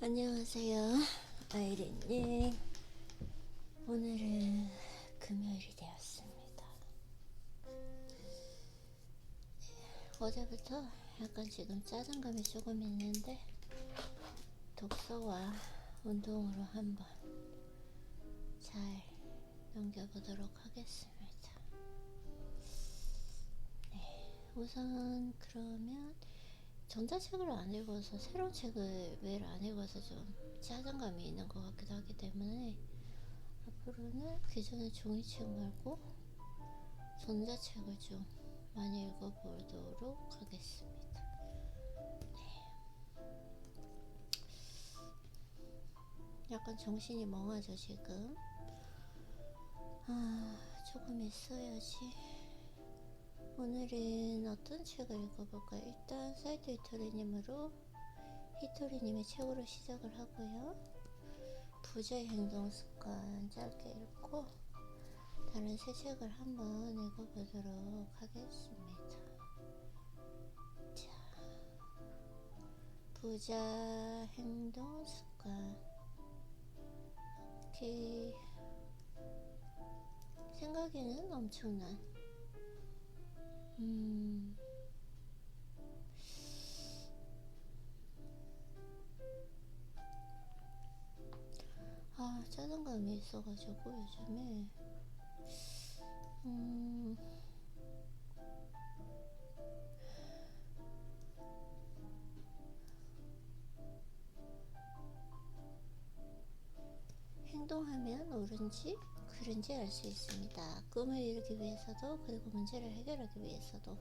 안녕하세요, 아이린님. 오늘은 금요일이 되었습니다. 어제부터 약간 지금 짜증감이 조금 있는데 독서와 운동으로 한번 잘 넘겨보도록 하겠습니다. 우선 그러면 전자책을 안 읽어서 새로운 책을 매일 안 읽어서 좀 짜증감이 있는 것 같기도 하기 때문에 앞으로는 기존의 종이책 말고 전자책을 좀 많이 읽어보도록 하겠습니다. 약간 정신이 멍하죠 지금. 조금 있어야지. 오늘은 어떤 책을 읽어볼까요? 일단 사이트 히토리님의 책으로 시작을 하고요. 부자의 행동 습관 짧게 읽고 다른 새 책을 한번 읽어보도록 하겠습니다. 자, 부자 행동 습관. 오케이. 생각에는 엄청난 짜증감이 있어가지고 요즘에 행동하면 옳은지 그른지 알 수 있습니다. 꿈을 이루기 위해서도 그리고 문제를 해결하기 위해서도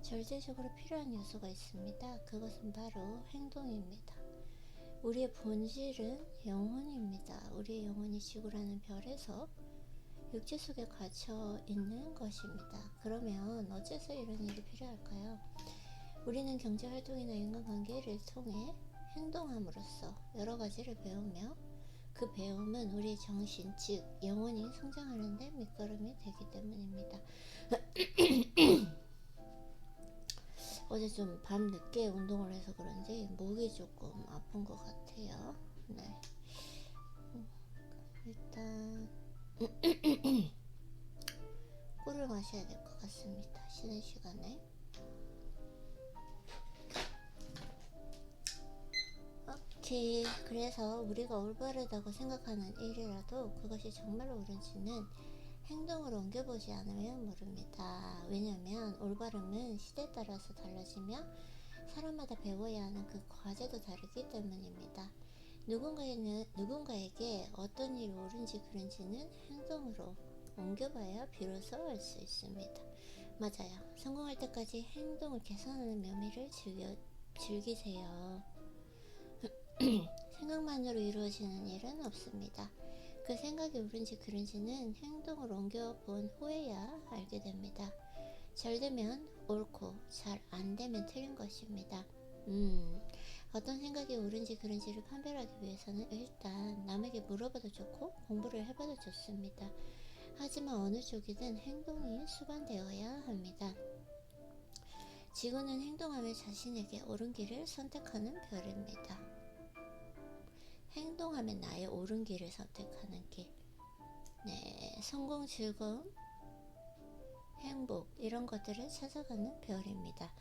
절대적으로 필요한 요소가 있습니다. 그것은 바로 행동입니다. 우리의 본질은 영혼입니다. 우리의 영혼이 지구라는 별에서 육체 속에 갇혀 있는 것입니다. 그러면 어째서 이런 일이 필요할까요? 우리는 경제활동이나 인간관계를 통해 행동함으로써 여러 가지를 배우며 그 배움은 우리의 정신, 즉 영혼이 성장하는 데 밑거름이 되기 때문입니다. 어제 좀 밤 늦게 운동을 해서 그런지 목이 조금 아픈 것 같아요. 네. 일단 꿀을 마셔야 될 것 같습니다. 쉬는 시간에. 오케이. 그래서 우리가 올바르다고 생각하는 일이라도 그것이 정말로 옳은지는 행동으로 옮겨보지 않으면 모릅니다. 왜냐하면 올바름은 시대에 따라서 달라지며 사람마다 배워야 하는 그 과제도 다르기 때문입니다. 누군가에게 어떤 일이 옳은지 그른지는 행동으로 옮겨봐야 비로소 알 수 있습니다. 맞아요. 성공할 때까지 행동을 개선하는 묘미를 즐기세요. 생각만으로 이루어지는 일은 없습니다. 그 생각이 옳은지 그른지는 행동으로 옮겨본 후에야 알게 됩니다. 잘 되면 옳고 잘 안 되면 틀린 것입니다. 어떤 생각이 옳은지 그른지를 판별하기 위해서는 일단 남에게 물어봐도 좋고 공부를 해봐도 좋습니다. 하지만 어느 쪽이든 행동이 수반되어야 합니다. 지구는 행동하며 자신에게 옳은 길을 선택하는 별입니다. 행동하면 나의 옳은 길을 선택하는 길. 네, 성공, 즐거움, 행복 이런 것들을 찾아가는 별입니다.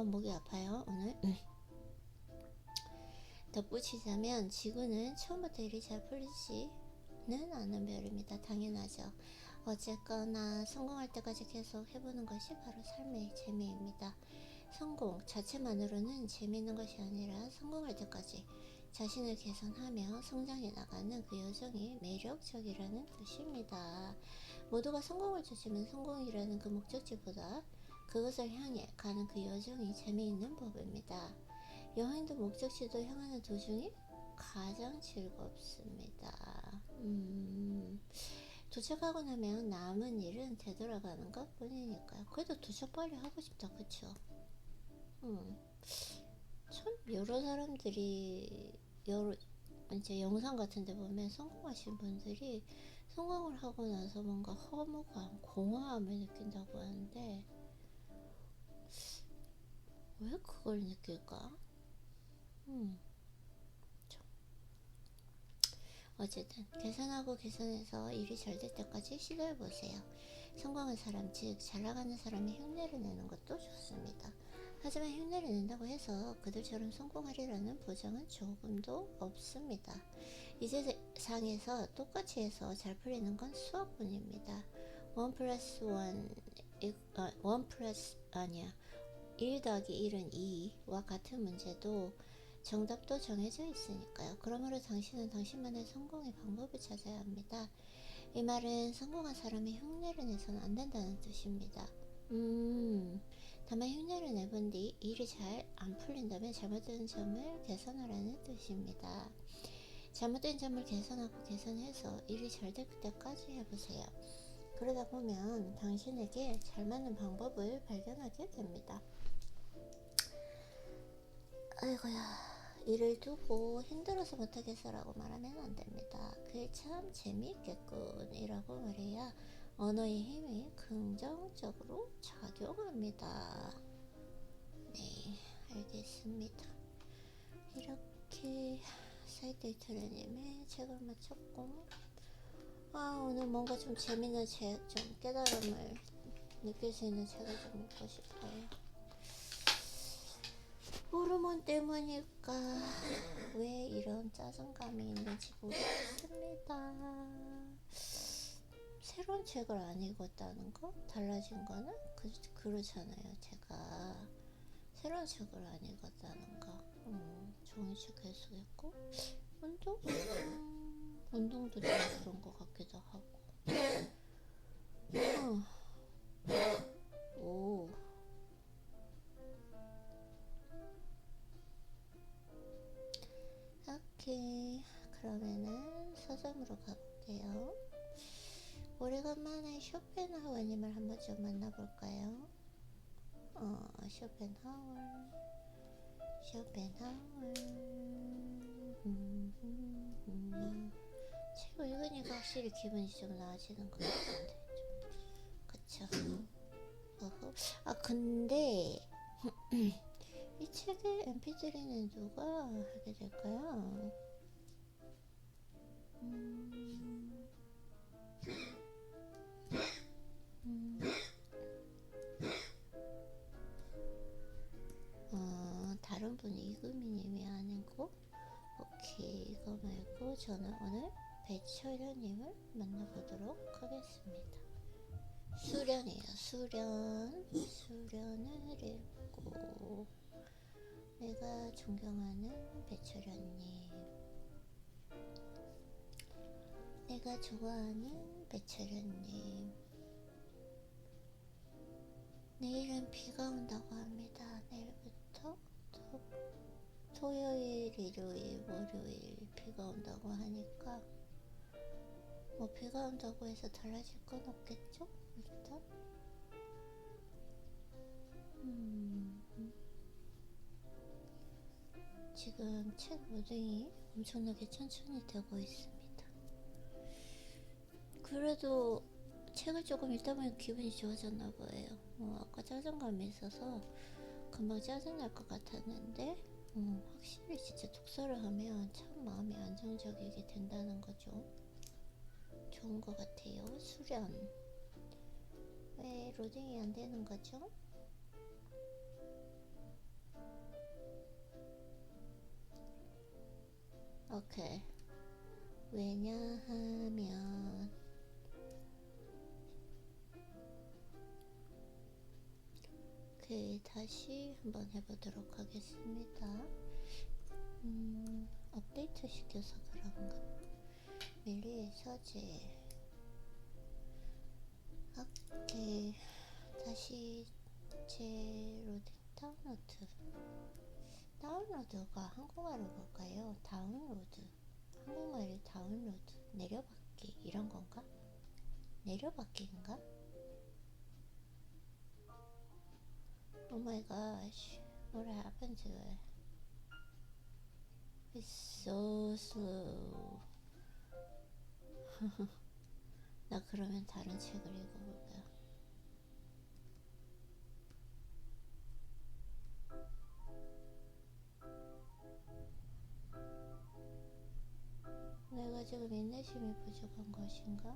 목이 아파요 오늘. 덧붙이자면 지구는 처음부터 일이 잘 풀리지는 않은 별입니다. 당연하죠. 어쨌거나 성공할 때까지 계속 해보는 것이 바로 삶의 재미입니다. 성공 자체만으로는 재미있는 것이 아니라 성공할 때까지 자신을 개선하며 성장해 나가는 그 여정이 매력적이라는 뜻입니다. 모두가 성공을 주시면 성공이라는 그 목적지보다 그것을 향해 가는 그 여정이 재미있는 법입니다. 여행도 목적지도 향하는 도중이 가장 즐겁습니다. 도착하고 나면 남은 일은 되돌아가는 것 뿐이니까요. 그래도 도착 빨리 하고 싶다, 그쵸? 참 여러 사람들이 이제 영상 같은 데 보면 성공하신 분들이 성공을 하고 나서 뭔가 허무감, 공허함을 느낀다고 하는데 왜 그걸 느낄까? 어쨌든 개선하고 개선해서 일이 잘 될 때까지 시도해보세요. 성공한 사람, 즉 잘 나가는 사람이 흉내를 내는 것도 좋습니다. 하지만 흉내를 낸다고 해서 그들처럼 성공하리라는 보장은 조금도 없습니다. 이 세상에서 똑같이 해서 잘 풀리는 건 수학뿐입니다. 1 플러스 1 플러스 아니야 1 더하기 1은 2와 같은 문제도 정답도 정해져 있으니까요. 그러므로 당신은 당신만의 성공의 방법을 찾아야 합니다. 이 말은 성공한 사람이 흉내를 내서는 안 된다는 뜻입니다. 다만 흉내를 내본 뒤 일이 잘 안 풀린다면 잘못된 점을 개선하라는 뜻입니다. 잘못된 점을 개선하고 개선해서 일이 잘 될 때까지 해보세요. 그러다 보면 당신에게 잘 맞는 방법을 발견하게 됩니다. 아이고야, 일을 두고 힘들어서 못하겠어라고 말하면 안됩니다. 그게 참 재미있겠군 이라고 말해야 언어의 힘이 긍정적으로 작용합니다. 네, 알겠습니다. 이렇게 사이데이터님의 책을 마쳤고, 오늘 뭔가 좀 재밌는 책, 좀 깨달음을 느낄 수 있는 책을 좀 읽고 싶어요. 호르몬 때문일까 왜 이런 짜증감이 있는지 모르겠습니다. 새로운 책을 안 읽었다는 거? 달라진 거는? 그렇잖아요. 제가 새로운 책을 안 읽었다는 거. 종이책 계속 했고 운동도 좀 그런 것 같기도 하고. 오. 오케이, 그러면은 서점으로 가볼게요. 오래간만에 쇼펜하우어님을 한번 좀 만나볼까요? 쇼펜하우어. 책 읽으니까 확실히 기분이 좀 나아지는 것 같은데. 그쵸? 근데 이 책의 mp3는 누가 하게 될까요? 다른 분이 이금희님이 아니고, 오케이, 이거 말고 저는 오늘 배철현님을 만나보도록 하겠습니다. 수련이에요. 수련을 읽고, 내가 존경하는 배철현님, 내가 좋아하는 배철현님, 내일은 비가 온다고 합니다. 내일부터 토요일, 일요일, 월요일 비가 온다고 하니까 뭐 비가 온다고 해서 달라질 건 없겠죠? 일단 지금 책 로딩이 엄청나게 천천히 되고 있습니다. 그래도 책을 조금 읽다 보니 기분이 좋아졌나 보여요. 아까 짜증감이 있어서 금방 짜증날 것 같았는데 확실히 진짜 독서를 하면 참 마음이 안정적이게 된다는 거죠. 좋은 것 같아요. 수련. 왜 로딩이 안 되는 거죠? 오케이. 왜냐하면 다시 한번 해보도록 하겠습니다. 업데이트 시켜서 그런가? 밀리의 서재. 오케이, 다시 제 로딩 다운로드가 한국말로 볼까요? 다운로드, 한국말이 다운로드, 내려받기 이런 건가? 내려받기인가? Oh my gosh, what happened to it? It's so slow. 나 그러면 다른 책을 읽어볼게요. 지금 인내심이 부족한 것인가?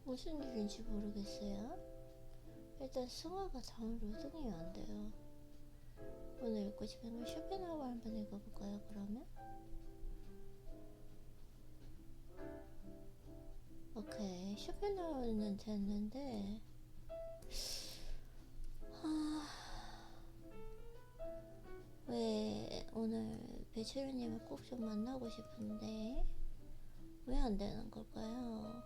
무슨 일인지 모르겠어요. 일단 승화가 다운 로딩이 안 돼요. 오늘 읽고 싶은 건 쇼펜하우어 한번 읽어볼까요, 그러면? 오케이, 쇼펜하우어는 됐는데, 왜 오늘 배추르님을 꼭 좀 만나고 싶은데, 왜 안 되는 걸까요?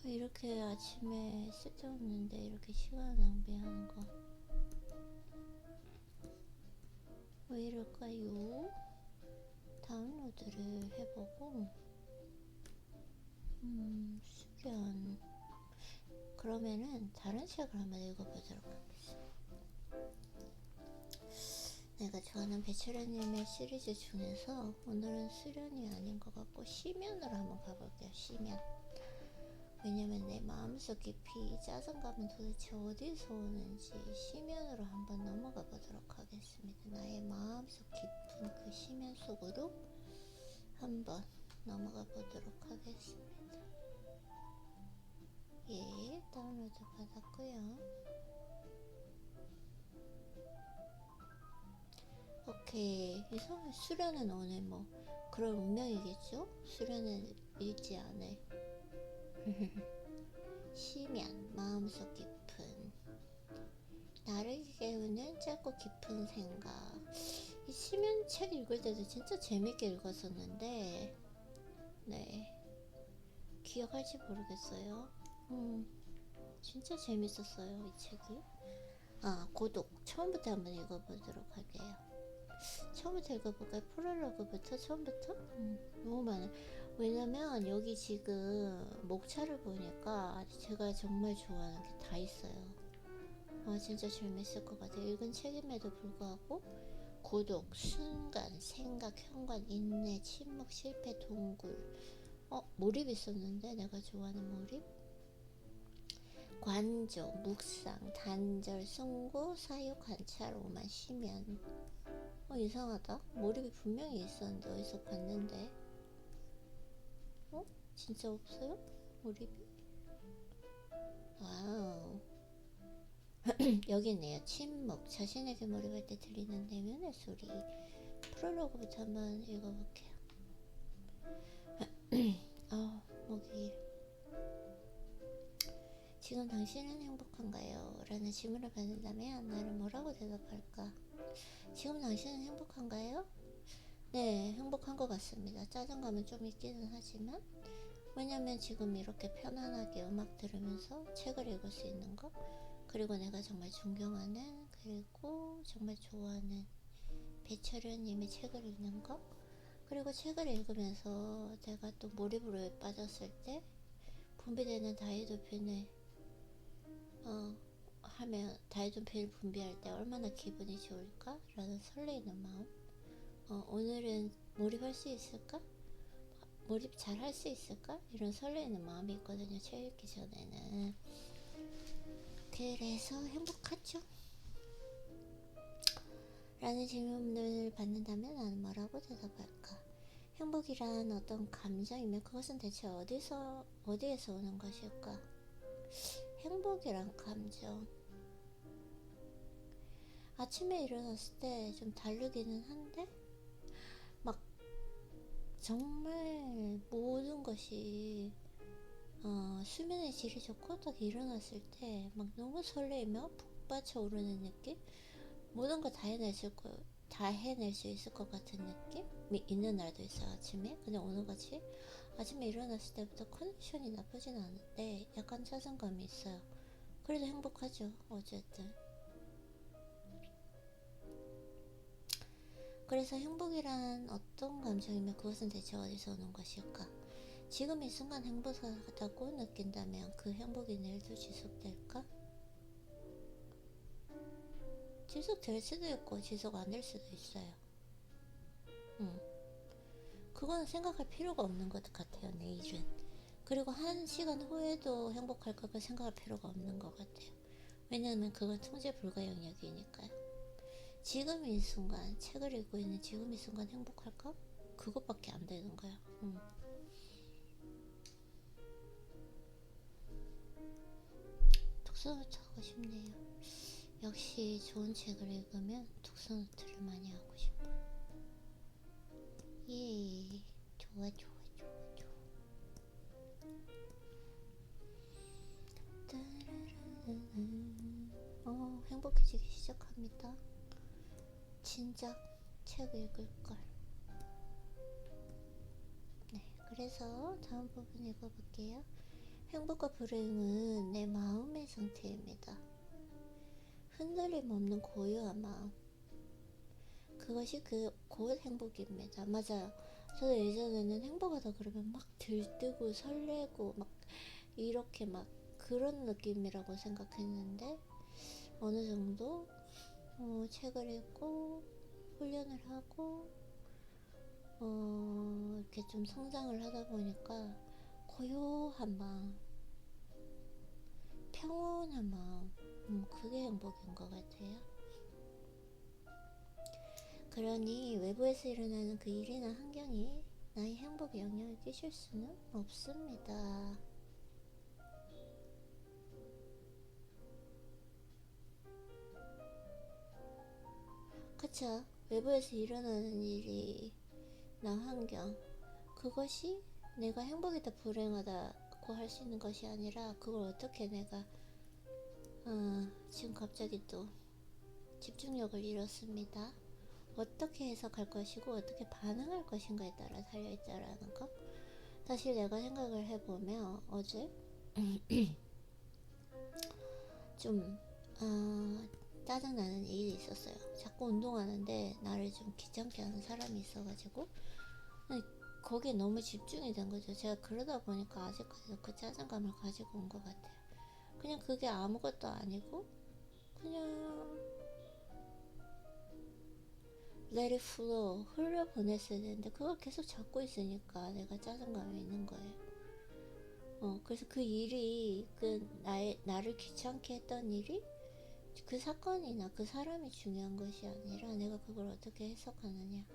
이렇게 아침에 쓸데없는데 이렇게 시간 낭비하는 거 왜 이럴까요? 다운로드를 해보고 수련 그러면은 다른 책을 한번 읽어보도록 하겠습니다. 내가 좋아하는 배철현님의 시리즈 중에서 오늘은 수련이 아닌 것 같고 시면으로 한번 가볼게요. 시면. 왜냐면 내 마음속 깊이 짜증감은 도대체 어디서 오는지 시면으로 한번 넘어가 보도록 하겠습니다. 나의 마음속 깊은 그 시면 속으로 한번 넘어가 보도록 하겠습니다. 예, 다운로드 받았고요. 오케이, 이상한 수련은 오늘 뭐 그럴 운명이겠죠? 수련은 읽지 않을 시면, 마음속 깊은 나를 깨우는 짧고 깊은 생각. 이 시면 책 읽을 때도 진짜 재밌게 읽었었는데 네, 기억할지 모르겠어요. 진짜 재밌었어요, 이 책이. 고독 처음부터 한번 읽어보도록 할게요. 처음부터 읽어볼까요? 프롤로그부터 처음부터? 너무 많아요. 왜냐면 여기 지금 목차를 보니까 제가 정말 좋아하는 게 다 있어요. 진짜 재밌을 것 같아요. 읽은 책임에도 불구하고 고독, 순간, 생각, 현관, 인내, 침묵, 실패, 동굴. 몰입 있었는데 내가 좋아하는 몰입? 관조, 묵상, 단절, 승고, 사유, 관찰, 오만, 시면. 이상하다. 몰입이 분명히 있었는데 어디서 봤는데 진짜 없어요? 몰입이? 와우. 여기 있네요. 침묵, 자신에게 몰입할 때 들리는 내면의 소리. 프롤로그부터 한번 읽어볼게요. 목이. 지금 당신은 행복한가요? 라는 질문을 받는다면 나는 뭐라고 대답할까? 지금 당신은 행복한가요? 네, 행복한 것 같습니다. 짜증감은 좀 있기는 하지만 왜냐면 지금 이렇게 편안하게 음악 들으면서 책을 읽을 수 있는 거, 그리고 내가 정말 존경하는 그리고 정말 좋아하는 배철현님의 책을 읽는 거, 그리고 책을 읽으면서 내가 또 몰입으로 빠졌을 때 분비되는 다이도핀을 하면 다이도핀을 분비할 때 얼마나 기분이 좋을까? 라는 설레이는 마음. 오늘은 몰입할 수 있을까? 몰입 잘 할 수 있을까? 이런 설레이는 마음이 있거든요. 책 읽기 전에는. 그래서 행복하죠? 라는 질문을 받는다면 나는 뭐라고 대답할까? 행복이란 어떤 감정이면 그것은 대체 어디에서 오는 것일까? 행복이란 감정. 아침에 일어났을 때 좀 다르기는 한데 막 정말 모든 것이 수면의 질이 좋고 딱 일어났을 때 막 너무 설레며 북받쳐 오르는 느낌? 모든 거 다 해낼 수 있을 것 같은 느낌이 있는 날도 있어요, 아침에. 근데 오늘같이 아침에 일어났을 때부터 컨디션이 나쁘진 않은데 약간 짜증감이 있어요. 그래도 행복하죠, 어쨌든. 그래서 행복이란 어떤 감정이며 그것은 대체 어디서 오는 것일까? 지금 이 순간 행복하다고 느낀다면 그 행복이 내일도 지속될까? 지속될 수도 있고 지속 안 될 수도 있어요. 그건 생각할 필요가 없는 것 같아요, 내일은. 그리고 한 시간 후에도 행복할까 그 생각할 필요가 없는 것 같아요. 왜냐하면 그건 통제 불가 영역이니까요. 지금 이 순간, 책을 읽고 있는 지금 이 순간 행복할까? 그것밖에 안 되는 거야. 독서노트 하고 싶네요. 역시 좋은 책을 읽으면 독서노트를 많이 하고 싶어요. 예, 좋아. 행복해지기 시작합니다. 진작 책 읽을걸. 네, 그래서 다음 부분 읽어볼게요. 행복과 불행은 내 마음의 상태입니다. 흔들림 없는 고요한 마음. 그것이 곧 행복입니다. 맞아요. 저도 예전에는 행복하다 그러면 막 들뜨고 설레고 막 이렇게 막 그런 느낌이라고 생각했는데 어느 정도 책을 읽고 훈련을 하고 이렇게 좀 성장을 하다 보니까 고요한 마음, 평온한 마음, 그게 행복인 것 같아요. 그러니 외부에서 일어나는 그 일이나 환경이 나의 행복에 영향을 끼칠 수는 없습니다. 그쵸? 외부에서 일어나는 일이나 환경, 그것이 내가 행복이다 불행하다고 할 수 있는 것이 아니라 그걸 어떻게 내가 지금 갑자기 또 집중력을 잃었습니다. 어떻게 해석할 것이고 어떻게 반응할 것인가에 따라 달려있다라는 거. 사실 내가 생각을 해보면 어제 좀 짜증나는 일이 있었어요. 자꾸 운동하는데 나를 좀 귀찮게 하는 사람이 있어가지고 거기에 너무 집중이 된 거죠. 제가 그러다 보니까 아직까지도 그 짜증감을 가지고 온 것 같아요. 그냥 그게 아무것도 아니고 그냥 let it flow, 흘려보냈어야 되는데 그걸 계속 잡고 있으니까 내가 짜증감이 있는 거예요. 그래서 그 일이 나를 귀찮게 했던 일이 그 사건이나 그 사람이 중요한 것이 아니라 내가 그걸 어떻게 해석하느냐.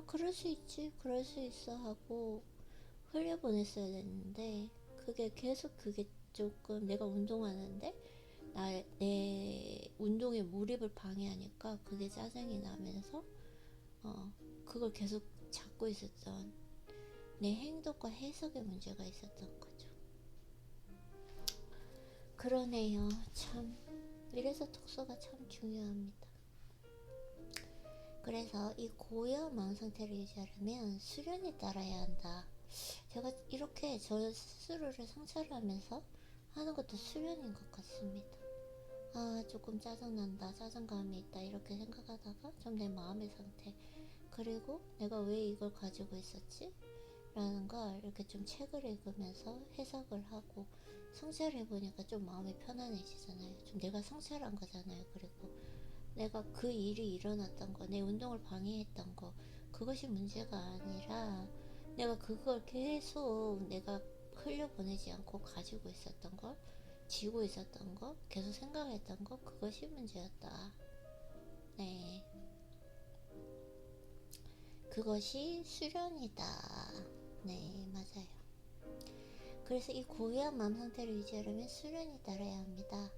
그럴 수 있지, 그럴 수 있어 하고 흘려보냈어야 됐는데 그게 조금 내가 운동하는데 내 운동에 몰입을 방해하니까 그게 짜증이 나면서 그걸 계속 잡고 있었던 내 행동과 해석에 문제가 있었던 거죠. 그러네요. 참 이래서 독서가 참 중요합니다. 그래서 이 고요한 마음 상태를 유지하려면 수련이 따라야 한다. 제가 이렇게 저 스스로를 성찰하면서 하는 것도 수련인 것 같습니다. 조금 짜증난다, 짜증감이 있다 이렇게 생각하다가 좀 내 마음의 상태, 그리고 내가 왜 이걸 가지고 있었지? 라는 걸 이렇게 좀 책을 읽으면서 해석을 하고 성찰해보니까 좀 마음이 편안해지잖아요. 좀 내가 성찰한 거잖아요. 그리고 내가 그 일이 일어났던 거, 내 운동을 방해했던 거, 그것이 문제가 아니라 내가 그걸 계속 내가 흘려보내지 않고 가지고 있었던 걸, 쥐고 있었던 거, 계속 생각했던 거, 그것이 문제였다. 네, 그것이 수련이다. 네, 맞아요. 그래서 이 고요한 마음 상태를 유지하려면 수련이 따라야 합니다.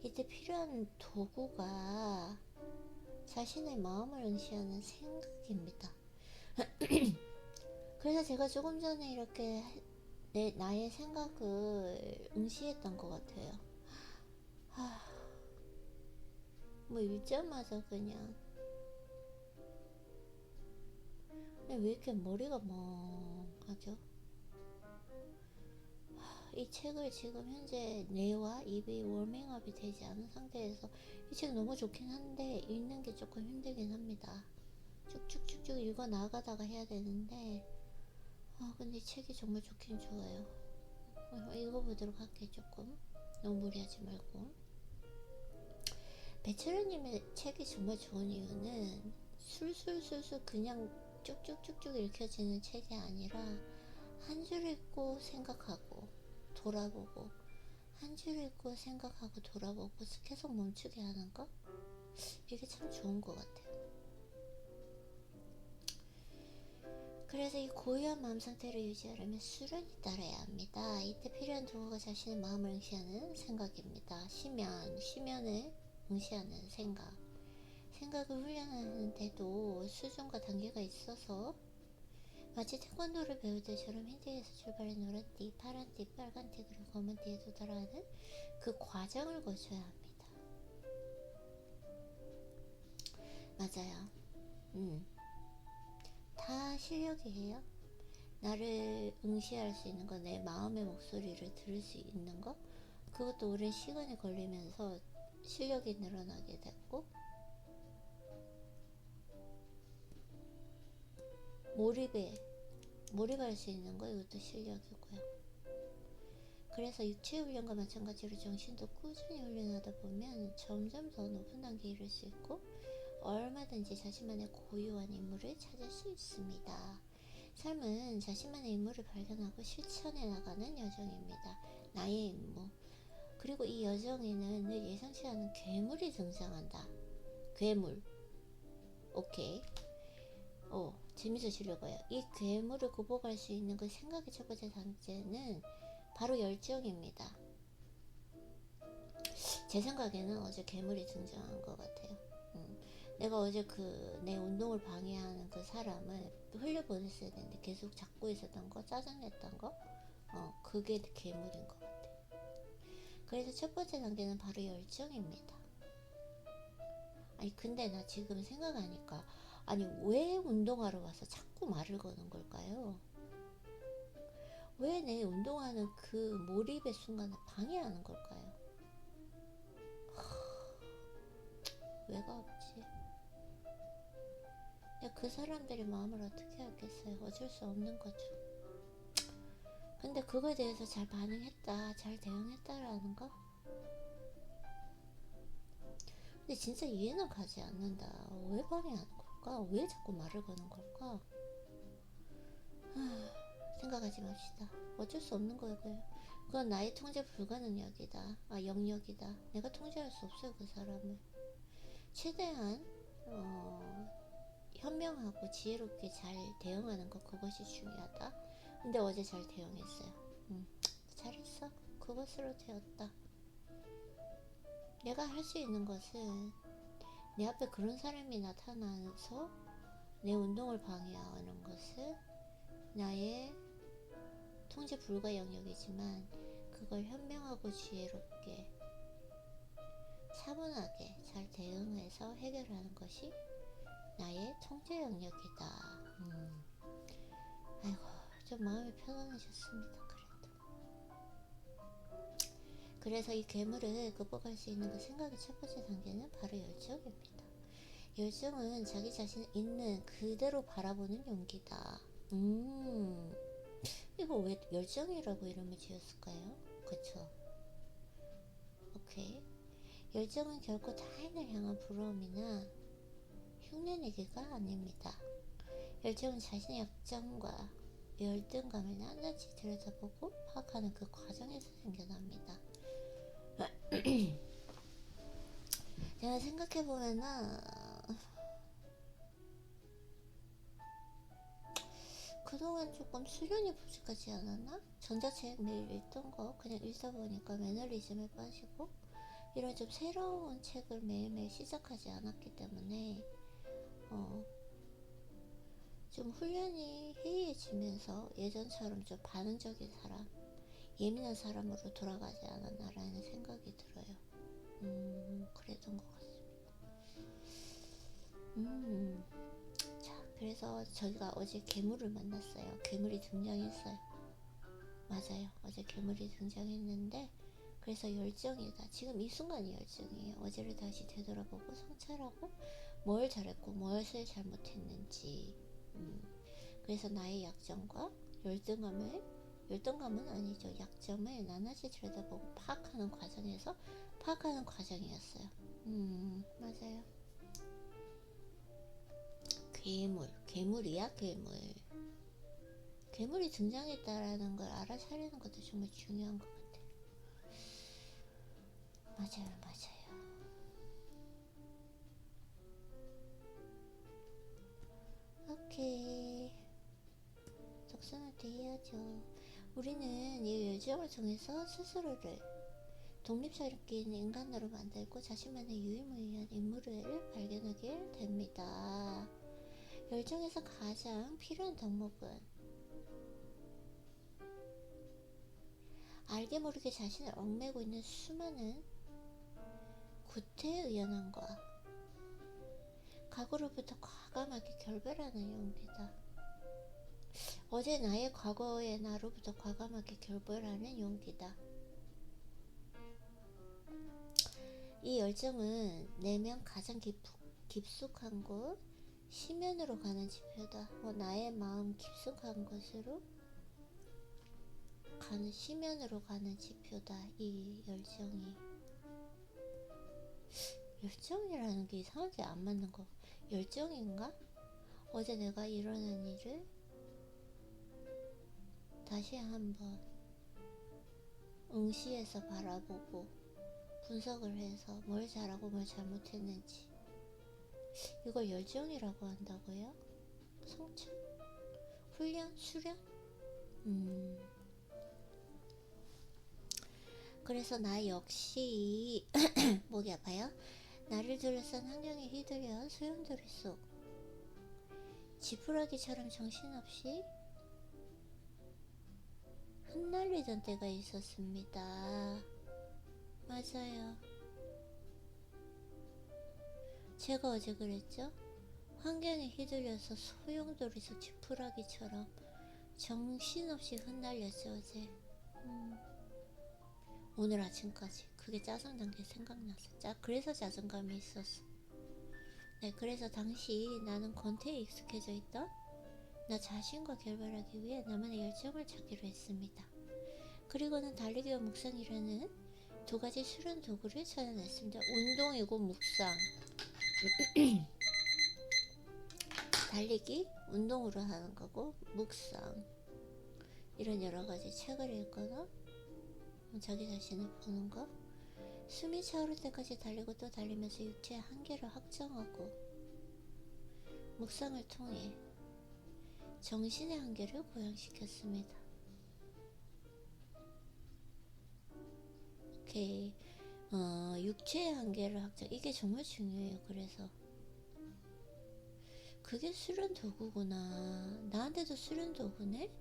이때 필요한 도구가 자신의 마음을 응시하는 생각입니다. 그래서 제가 조금 전에 이렇게 나의 생각을 응시했던 것 같아요. 뭐 읽자마자 그냥 왜 이렇게 머리가 멍하죠? 이 책을 지금 현재 뇌와 입이 워밍업이 되지 않은 상태에서 이 책 너무 좋긴 한데 읽는 게 조금 힘들긴 합니다. 쭉쭉쭉쭉 읽어 나가다가 해야 되는데 근데 책이 정말 좋긴 좋아요. 읽어보도록 할게. 조금 너무 무리하지 말고. 배철우님의 책이 정말 좋은 이유는 술술술술 그냥 쭉쭉쭉쭉 읽혀지는 책이 아니라 한 줄 읽고 생각하고 돌아보고, 한 줄 읽고 생각하고 돌아보고 계속 멈추게 하는 거, 이게 참 좋은 것 같아요. 그래서 이 고요한 마음 상태를 유지하려면 수련이 따라야 합니다. 이때 필요한 도구가 자신의 마음을 응시하는 생각입니다. 심연을 응시하는 생각. 생각을 훈련하는데도 수준과 단계가 있어서 마치 태권도를 배울 때처럼 흰띠에서 출발해 노란띠, 파란띠, 빨간띠, 그리고 검은띠에 도달하는 그 과정을 거쳐야 합니다. 맞아요. 다 실력이에요. 나를 응시할 수 있는 거, 내 마음의 목소리를 들을 수 있는 거, 그것도 오랜 시간이 걸리면서 실력이 늘어나게 됐고, 몰입할 수 있는 거, 이것도 실력이고요. 그래서 육체 훈련과 마찬가지로 정신도 꾸준히 훈련하다 보면 점점 더 높은 단계에 이를 수 있고, 얼마든지 자신만의 고유한 인물을 찾을 수 있습니다. 삶은 자신만의 인물을 발견하고 실천해 나가는 여정입니다. 나의 임무. 그리고 이 여정에는 늘 예상치 않은 괴물이 등장한다. 괴물. 오케이. 재밌어지려고요. 이 괴물을 극복할 수 있는 그 생각의 첫 번째 단계는 바로 열정입니다. 제 생각에는 어제 괴물이 등장한 것 같아요. 내가 어제 내 운동을 방해하는 그 사람을 흘려보냈어야 되는데 계속 잡고 있었던 거, 짜증냈던 거, 그게 괴물인 것 같아요. 그래서 첫 번째 단계는 바로 열정입니다. 아니 근데 나 지금 생각하니까, 아니 왜 운동하러 와서 자꾸 말을 거는 걸까요? 왜 내 운동하는 그 몰입의 순간을 방해하는 걸까요? 왜가 없지? 그 사람들의 마음을 어떻게 알겠어요? 어쩔 수 없는 거죠. 근데 그거에 대해서 잘 반응했다, 잘 대응했다라는 거? 근데 진짜 이해는 가지 않는다. 왜 방해하는 걸까? 왜 자꾸 말을 거는 걸까? 생각하지 맙시다. 어쩔 수 없는 거고요. 그건 나의 통제 불가능력이다. 영역이다. 내가 통제할 수 없어요, 그 사람을. 최대한 현명하고 지혜롭게 잘 대응하는 것, 그것이 중요하다. 근데 어제 잘 대응했어요. 잘했어. 그것으로 되었다. 내가 할 수 있는 것은 내 앞에 그런 사람이 나타나서 내 운동을 방해하는 것은 나의 통제 불가 영역이지만, 그걸 현명하고 지혜롭게 차분하게 잘 대응해서 해결하는 것이 나의 통제 영역이다. 아이고, 좀 마음이 편안해졌습니다. 그래서 이 괴물을 극복할 수 있는 그 생각의 첫 번째 단계는 바로 열정입니다. 열정은 자기 자신을 있는 그대로 바라보는 용기다. 이거 왜 열정이라고 이름을 지었을까요? 그쵸? 오케이. 열정은 결코 타인을 향한 부러움이나 흉내내기가 아닙니다. 열정은 자신의 약점과 열등감을 낱낱이 들여다보고 파악하는 그 과정에서 생겨납니다. 제가 생각해보면은 그동안 조금 수련이 부족하지 않았나? 전자책 매일 읽던 거 그냥 읽다 보니까 매너리즘에 빠지고, 이런 좀 새로운 책을 매일매일 시작하지 않았기 때문에 좀 훈련이 해이해지면서 예전처럼 좀 반응적인 사람, 예민한 사람으로 돌아가지 않았나라는 생각이 들어요. 그랬던 것 같습니다. 자, 그래서 저희가 어제 괴물을 만났어요. 괴물이 등장했어요. 맞아요. 어제 괴물이 등장했는데 그래서 열정이다. 지금 이 순간이 열정이에요. 어제를 다시 되돌아보고 성찰하고 뭘 잘했고 무엇을 잘못했는지. 그래서 나의 약점과 열등감은 아니죠. 약점을 나눠지 들여다보고 파악하는 과정이었어요. 맞아요. 괴물이야, 괴물. 괴물이 등장했다라는 걸 알아차리는 것도 정말 중요한 것 같아요. 맞아요. 오케이. 적성한테 해야죠. 우리는 이 열정을 통해서 스스로를 독립적인 인간으로 만들고 자신만의 유일무이한 인물을 발견하게 됩니다. 열정에서 가장 필요한 덕목은 알게 모르게 자신을 얽매고 있는 수많은 구태의 의연함과 과거로부터 과감하게 결별하는 용기다. 어제 나의 과거의 나로부터 과감하게 결별하는 용기다. 이 열정은 내면 가장 깊숙한 곳 심연으로 가는 지표다. 나의 마음 깊숙한 곳으로 가는 심연으로 가는 지표다. 이 열정이라는 게 이상하게 안 맞는 거. 열정인가? 어제 내가 일어난 일을 다시 한번 응시해서 바라보고 분석을 해서 뭘 잘하고 뭘 잘못했는지, 이걸 열정이라고 한다고요? 성찰? 훈련? 수련? 그래서 나 역시 목이 아파요. 나를 둘러싼 환경에 휘둘려 소용돌이 속 지푸라기처럼 정신없이 흩날리던 때가 있었습니다. 맞아요. 제가 어제 그랬죠? 환경에 휘둘려서 소용돌이 속 지푸라기처럼 정신없이 흩날렸죠 어제. 오늘 아침까지 그게 짜증난 게 생각났어. 그래서 자존감이 있었어. 네, 그래서 당시 나는 권태에 익숙해져 있던 나 자신과 결별하기 위해 나만의 열정을 찾기로 했습니다. 그리고는 달리기와 묵상이라는 두 가지 수련 도구를 찾아냈습니다. 운동이고 묵상. 달리기, 운동으로 하는 거고, 묵상. 이런 여러 가지 책을 읽거나 자기 자신을 보는 거. 숨이 차오를 때까지 달리고 또 달리면서 육체의 한계를 확정하고, 묵상을 통해 정신의 한계를 고양시켰습니다. 이렇게 육체의 한계를 확정, 이게 정말 중요해요. 그래서 그게 수련 도구구나. 나한테도 수련 도구네.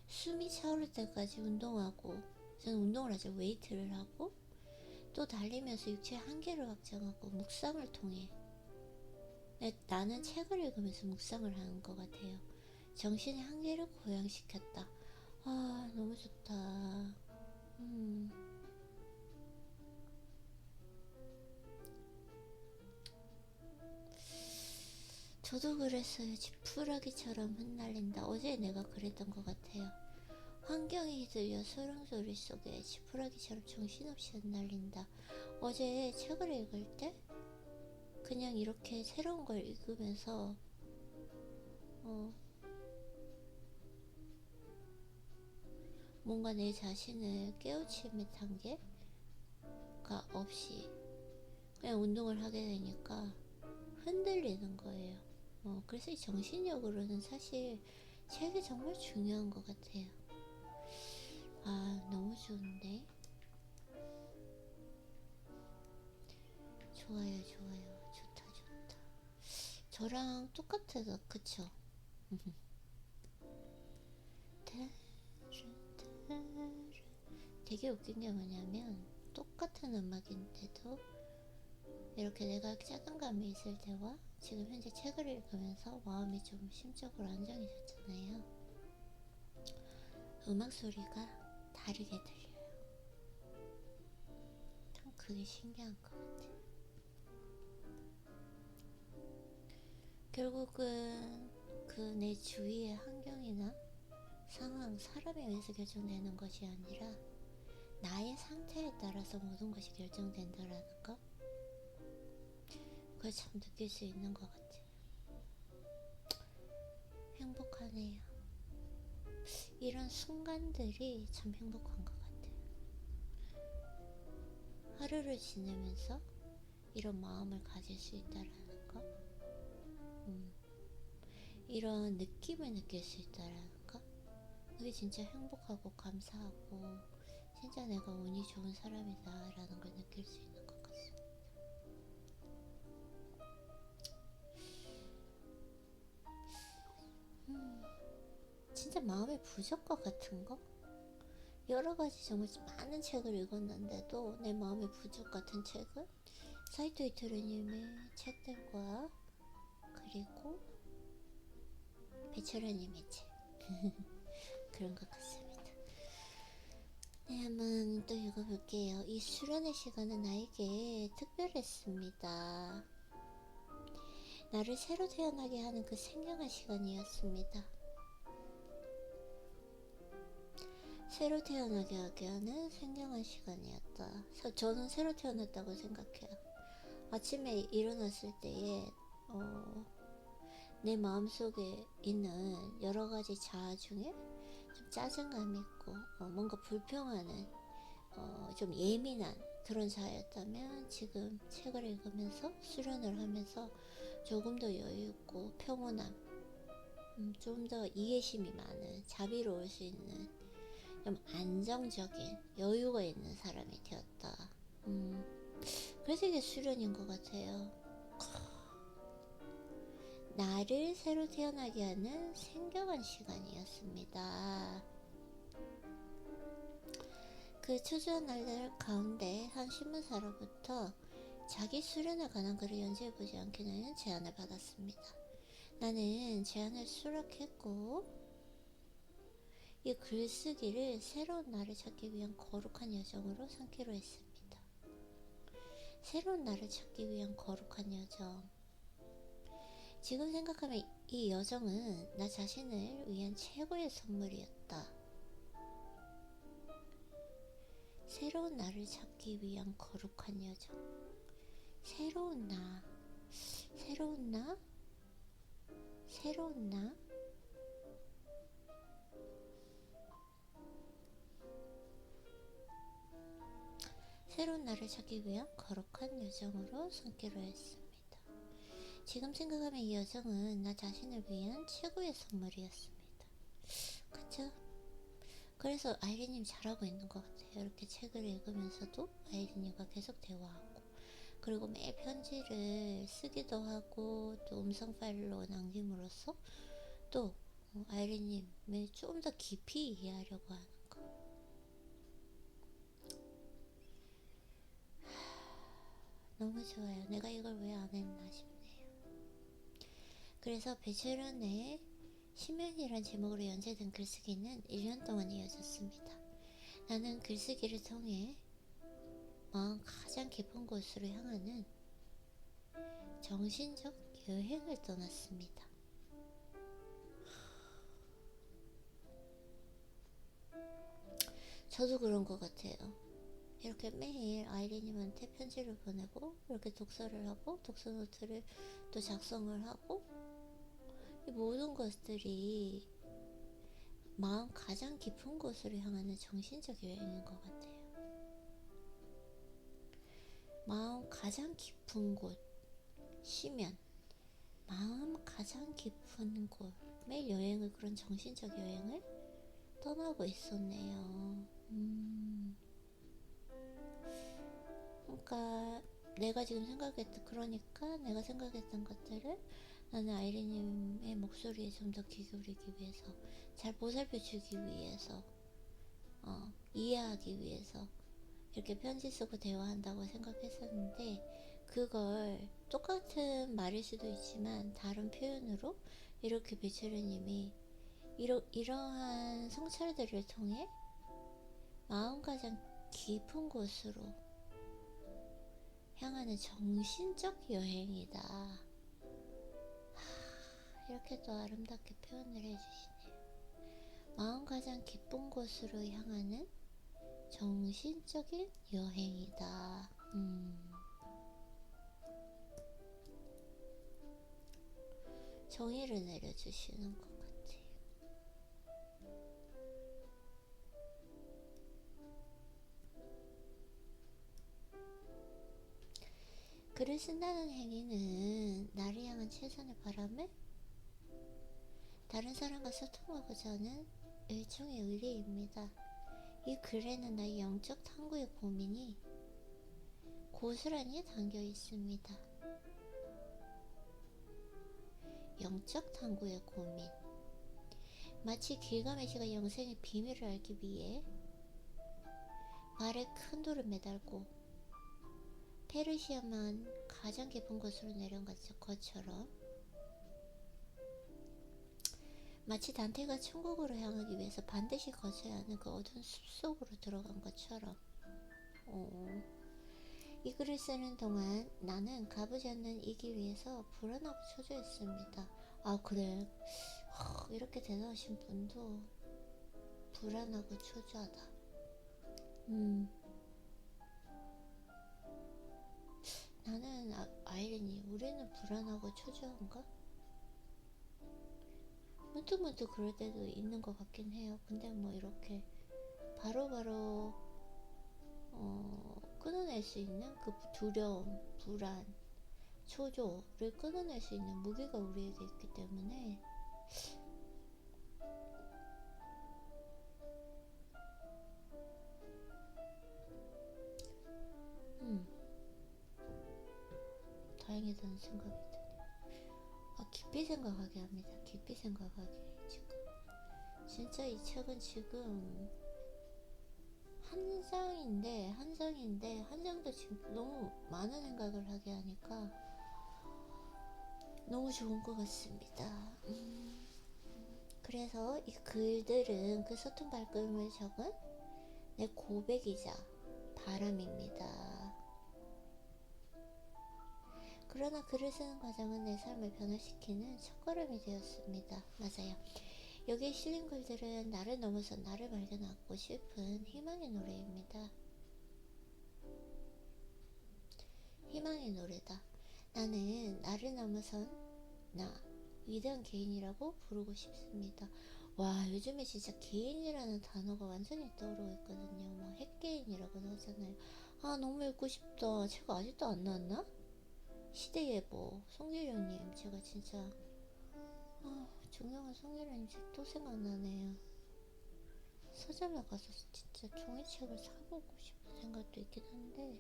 숨이 차오를 때까지 운동하고, 저는 운동을 하죠. 웨이트를 하고 또 달리면서 육체의 한계를 확정하고 묵상을 통해. 나는 책을 읽으면서 묵상을 하는 것 같아요. 정신의 한계를 고양시켰다. 아, 너무 좋다. 저도 그랬어요. 지푸라기처럼 흩날린다. 어제 내가 그랬던 것 같아요. 환경에 휘둘려 소용돌이 속에 지푸라기처럼 정신없이 흩날린다. 어제 책을 읽을 때 그냥 이렇게 새로운 걸 읽으면서 뭔가 내 자신을 깨우침의 단계가 없이 그냥 운동을 하게 되니까 흔들리는 거예요. 그래서 이 정신력으로는 사실 책이 정말 중요한 것 같아요. 아, 너무 좋은데. 좋아요. 좋다. 저랑 똑같아서, 그쵸? 되게 웃긴 게 뭐냐면, 똑같은 음악인데도 이렇게 내가 짜증감이 있을 때와 지금 현재 책을 읽으면서 마음이 좀 심적으로 안정해졌잖아요. 음악 소리가 다르게 들려요. 그게 신기한 것 같아. 결국은 그 내 주위의 환경이나 상황, 사람에 의해서 결정되는 것이 아니라 나의 상태에 따라서 모든 것이 결정된다라는 거, 그걸 참 느낄 수 있는 것 같아요. 행복하네요. 이런 순간들이 참 행복한 것 같아요. 하루를 지내면서 이런 마음을 가질 수 있다라는 거, 이런 느낌을 느낄 수 있다라는 거, 그게 진짜 행복하고 감사하고 진짜 내가 운이 좋은 사람이다 라는 걸 느낄 수 있는 것 같습니다. 진짜 마음의 부족과 같은 거, 여러가지 정말 많은 책을 읽었는데도 내 마음의 부족 같은 책은 사이토 이토루님의 책들과 그리고 베체라님의 책 그런 것 같습니다. 네, 한번 또 읽어볼게요. 이 수련의 시간은 나에게 특별했습니다. 나를 새로 태어나게 하는 그 생명의 시간이었습니다. 새로 태어나게 하게 하는 생명의 시간이었다. 저는 새로 태어났다고 생각해요. 아침에 일어났을 때에 내 마음속에 있는 여러가지 자아 중에 좀 짜증감 있고 뭔가 불평하는 좀 예민한 그런 자아였다면 지금 책을 읽으면서 수련을 하면서 조금 더 여유있고 평온함, 좀 더 이해심이 많은, 자비로울 수 있는 좀 안정적인 여유가 있는 사람이 되었다. 그래서 이게 수련인 것 같아요. 나를 새로 태어나게 하는 생경한 시간이었습니다. 그 초조한 날들 가운데 한 신문사로부터 자기 수련에 관한 글을 연재해보지 않겠냐는 제안을 받았습니다. 나는 제안을 수락했고 이 글쓰기를 새로운 나를 찾기 위한 거룩한 여정으로 삼기로 했습니다. 새로운 나를 찾기 위한 거룩한 여정. 지금 생각하면 이 여정은 나 자신을 위한 최고의 선물이었다. 새로운 나를 찾기 위한 거룩한 여정. 새로운 나. 새로운 나? 새로운 나? 새로운 나를 찾기 위한 거룩한 여정으로 삼기로 했습니다. 지금 생각하면 이 여정은 나 자신을 위한 최고의 선물이었습니다. 그쵸? 그래서 아이린님 잘하고 있는 것 같아요. 이렇게 책을 읽으면서도 아이린님과 계속 대화하고, 그리고 매일 편지를 쓰기도 하고 또 음성 파일로 남김으로써 또 아이린님을 좀 더 깊이 이해하려고 하는 거. 너무 좋아요. 내가 이걸 왜 안 했나 싶네요. 그래서 베체런의 심연이란 제목으로 연재된 글쓰기는 1년 동안 이어졌습니다. 나는 글쓰기를 통해 마음 가장 깊은 곳으로 향하는 정신적 여행을 떠났습니다. 저도 그런 것 같아요. 이렇게 매일 아이린님한테 편지를 보내고 이렇게 독서를 하고 독서 노트를 또 작성을 하고, 이 모든 것들이 마음 가장 깊은 곳으로 향하는 정신적 여행인 것 같아요. 마음 가장 깊은 곳, 심연, 마음 가장 깊은 곳, 매일 여행을, 그런 정신적 여행을 떠나고 있었네요. 그러니까 내가 지금 그러니까 내가 생각했던 것들을 나는 아이린님의 목소리에 좀 더 귀 기울이기 위해서, 잘 보살펴주기 위해서, 이해하기 위해서 이렇게 편지 쓰고 대화한다고 생각했었는데, 그걸 똑같은 말일 수도 있지만 다른 표현으로 이렇게 베체르님이 이러한 성찰들을 통해 마음 가장 깊은 곳으로 향하는 정신적 여행이다. 이렇게 또 아름답게 표현을 해주시네요. 마음 가장 기쁜 곳으로 향하는 정신적인 여행이다. 정의를 내려주시는 것 같아요. 글을 쓴다는 행위는 나를 향한 최선의 바람을 다른 사람과 소통하고자 하는 일종의 의뢰입니다. 이 글에는 나의 영적 탐구의 고민이 고스란히 담겨 있습니다. 영적 탐구의 고민. 마치 길가메시가 영생의 비밀을 알기 위해 말에 큰 돌을 매달고 페르시아만 가장 깊은 곳으로 내려온 것처럼, 마치 단테가 천국으로 향하기 위해서 반드시 거쳐야 하는 그 어두운 숲속으로 들어간 것처럼. 이 글을 쓰는 동안 나는 가보지 않는 이 길 위에서 불안하고 초조했습니다. 아 그래, 이렇게 대단하신 분도 불안하고 초조하다. 나는 아이린이 우리는 불안하고 초조한가? 문득문득 그럴 때도 있는 것 같긴 해요. 근데 뭐 이렇게 바로바로 끊어낼 수 있는 그 두려움, 불안, 초조를 끊어낼 수 있는 무기가 우리에게 있기 때문에 다행이다는 생각이 드네요. 깊이 생각하게 합니다. 깊이 생각하게. 지금 진짜 이 책은 지금 한 장도 지금 너무 많은 생각을 하게 하니까 너무 좋은 것 같습니다. 그래서 이 글들은 그 서툰 발걸음을 적은 내 고백이자 바람입니다. 그러나 글을 쓰는 과정은 내 삶을 변화시키는 첫걸음이 되었습니다. 맞아요. 여기에 실린 글들은 나를 넘어서 나를 발견하고 싶은 희망의 노래입니다. 희망의 노래다. 나는 나를 넘어선 나, 위대한 개인이라고 부르고 싶습니다. 와, 요즘에 진짜 개인이라는 단어가 완전히 떠오르고 있거든요. 뭐 핵개인이라고도 하잖아요. 너무 읽고 싶다. 책 아직도 안 나왔나? 시대예보 송재료님, 제가 진짜 중요한 송재료님 책 또 생각나네요. 서점에 가서 진짜 종이책을 사보고 싶은 생각도 있긴 한데,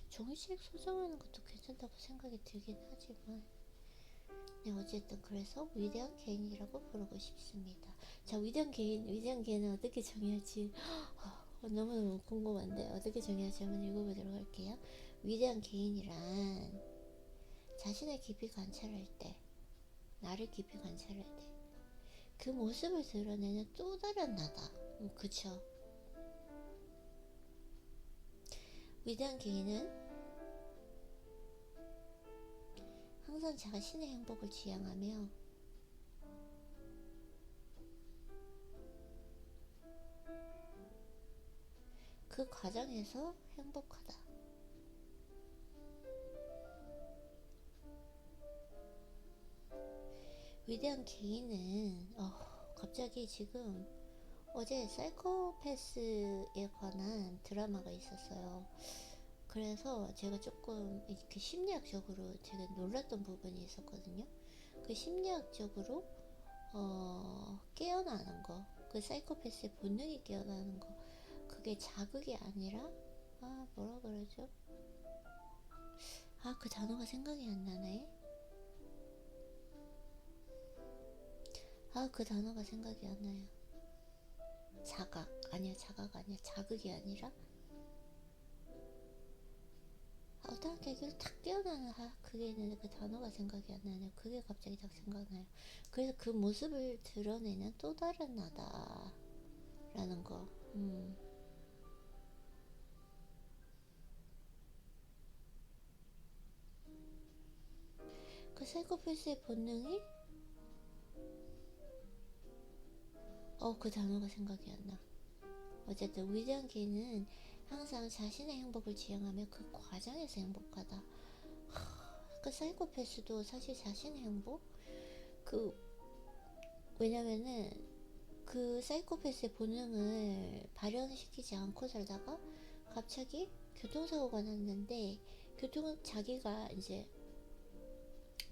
종이책 소장하는 것도 괜찮다고 생각이 들긴 하지만, 네, 어쨌든 그래서 위대한 개인이라고 부르고 싶습니다. 자, 위대한 개인은 어떻게 정의할지 너무너무 궁금한데, 어떻게 정의할지 한번 읽어보도록 할게요. 위대한 개인이란 자신을 깊이 관찰할 때, 나를 깊이 관찰할 때 그 모습을 드러내는 또 다른 나다. 그쵸? 위대한 개인은 항상 자신의 행복을 지향하며 그 과정에서 행복하다. 위대한 개인은 갑자기 지금 어제 사이코패스에 관한 드라마가 있었어요. 그래서 제가 조금 이렇게 심리학적으로 되게 놀랐던 부분이 있었거든요. 그 심리학적으로 깨어나는 거, 그 사이코패스의 본능이 깨어나는 거, 그게 자극이 아니라 뭐라 그러죠? 그 단어가 생각이 안 나네. 그 단어가 생각이 안 나요. 자각 아니야, 자극이 아니라 어떤 계기로 탁 뛰어나는 그게 있는데 그 단어가 생각이 안 나네요. 그게 갑자기 딱 생각나요. 그래서 그 모습을 드러내는 또 다른 나다 라는 거. 그 사이코패스의 본능이 그 단어가 생각이 안 나. 어쨌든 위대한 개인은 항상 자신의 행복을 지향하며 그 과정에서 행복하다. 그 사이코패스도 사실 자신의 행복? 그 왜냐면은 그 사이코패스의 본능을 발현시키지 않고 살다가 갑자기 교통사고가 났는데 자기가 이제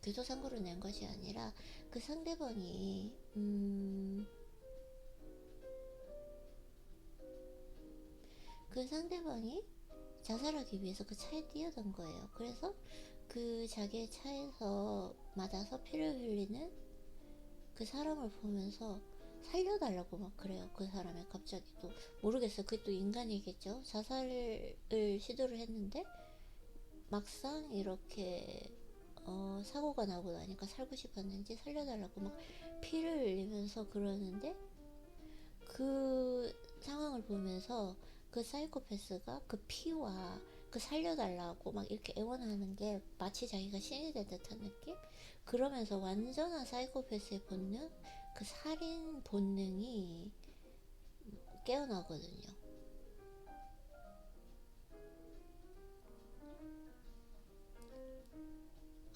교통사고를 낸 것이 아니라 그 상대방이 자살하기 위해서 그 차에 뛰어든 거예요. 그래서 그 자기의 차에서 맞아서 피를 흘리는 그 사람을 보면서 살려달라고 막 그래요. 그 사람이 갑자기 또 모르겠어요. 그게 또 인간이겠죠. 자살을 시도를 했는데 막상 이렇게 사고가 나고 나니까 살고 싶었는지 살려달라고 막 피를 흘리면서 그러는데 그 상황을 보면서 그 사이코패스가 그 피와 그 살려달라고 막 이렇게 애원하는 게 마치 자기가 신이 된 듯한 느낌? 그러면서 완전한 사이코패스의 본능, 그 살인 본능이 깨어나거든요.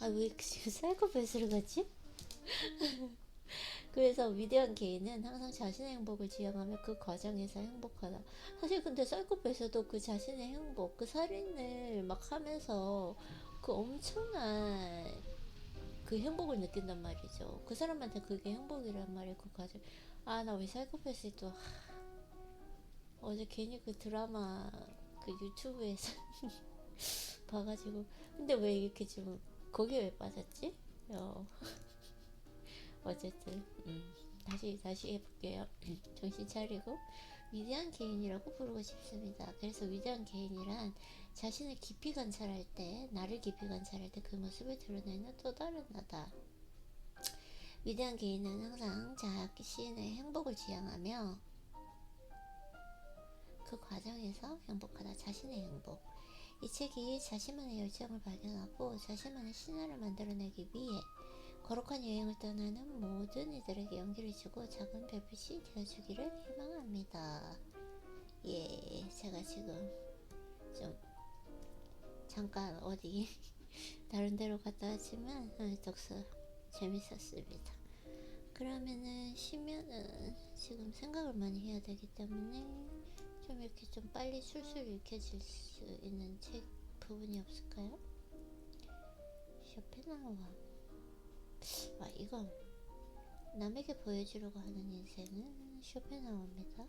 왜 지금 사이코패스를 가지? 그래서 위대한 개인은 항상 자신의 행복을 지향하며 그 과정에서 행복하다. 사실 근데 사이코패스도 그 자신의 행복, 그 살인을 막 하면서 그 엄청난 그 행복을 느낀단 말이죠. 그 사람한테 그게 행복이란 말이에요. 그 과정. 나 왜 사이코패스 또 어제 괜히 그 드라마 그 유튜브에서 봐가지고 근데 왜 이렇게 지금 거기에 왜 빠졌지? 어쨌든 다시 해볼게요. 정신 차리고 위대한 개인이라고 부르고 싶습니다. 그래서 위대한 개인이란 자신을 깊이 관찰할 때, 나를 깊이 관찰할 때 그 모습을 드러내는 또 다른 나다. 위대한 개인은 항상 자신의 행복을 지향하며 그 과정에서 행복하다. 자신의 행복. 이 책이 자신만의 열정을 발견하고 자신만의 신화를 만들어내기 위해 거룩한 여행을 떠나는 모든 이들에게 용기를 주고 작은 별빛이 되어주기를 희망합니다. 제가 지금 좀 잠깐 어디 다른 데로 갔다 왔지만 독서 재밌었습니다. 그러면은 쉬면은 지금 생각을 많이 해야 되기 때문에 좀 이렇게 좀 빨리 술술 읽혀질 수 있는 책 부분이 없을까요? 쇼펜하우어. 이거 남에게 보여주려고 하는 인생은 쇼펜하우어입니다.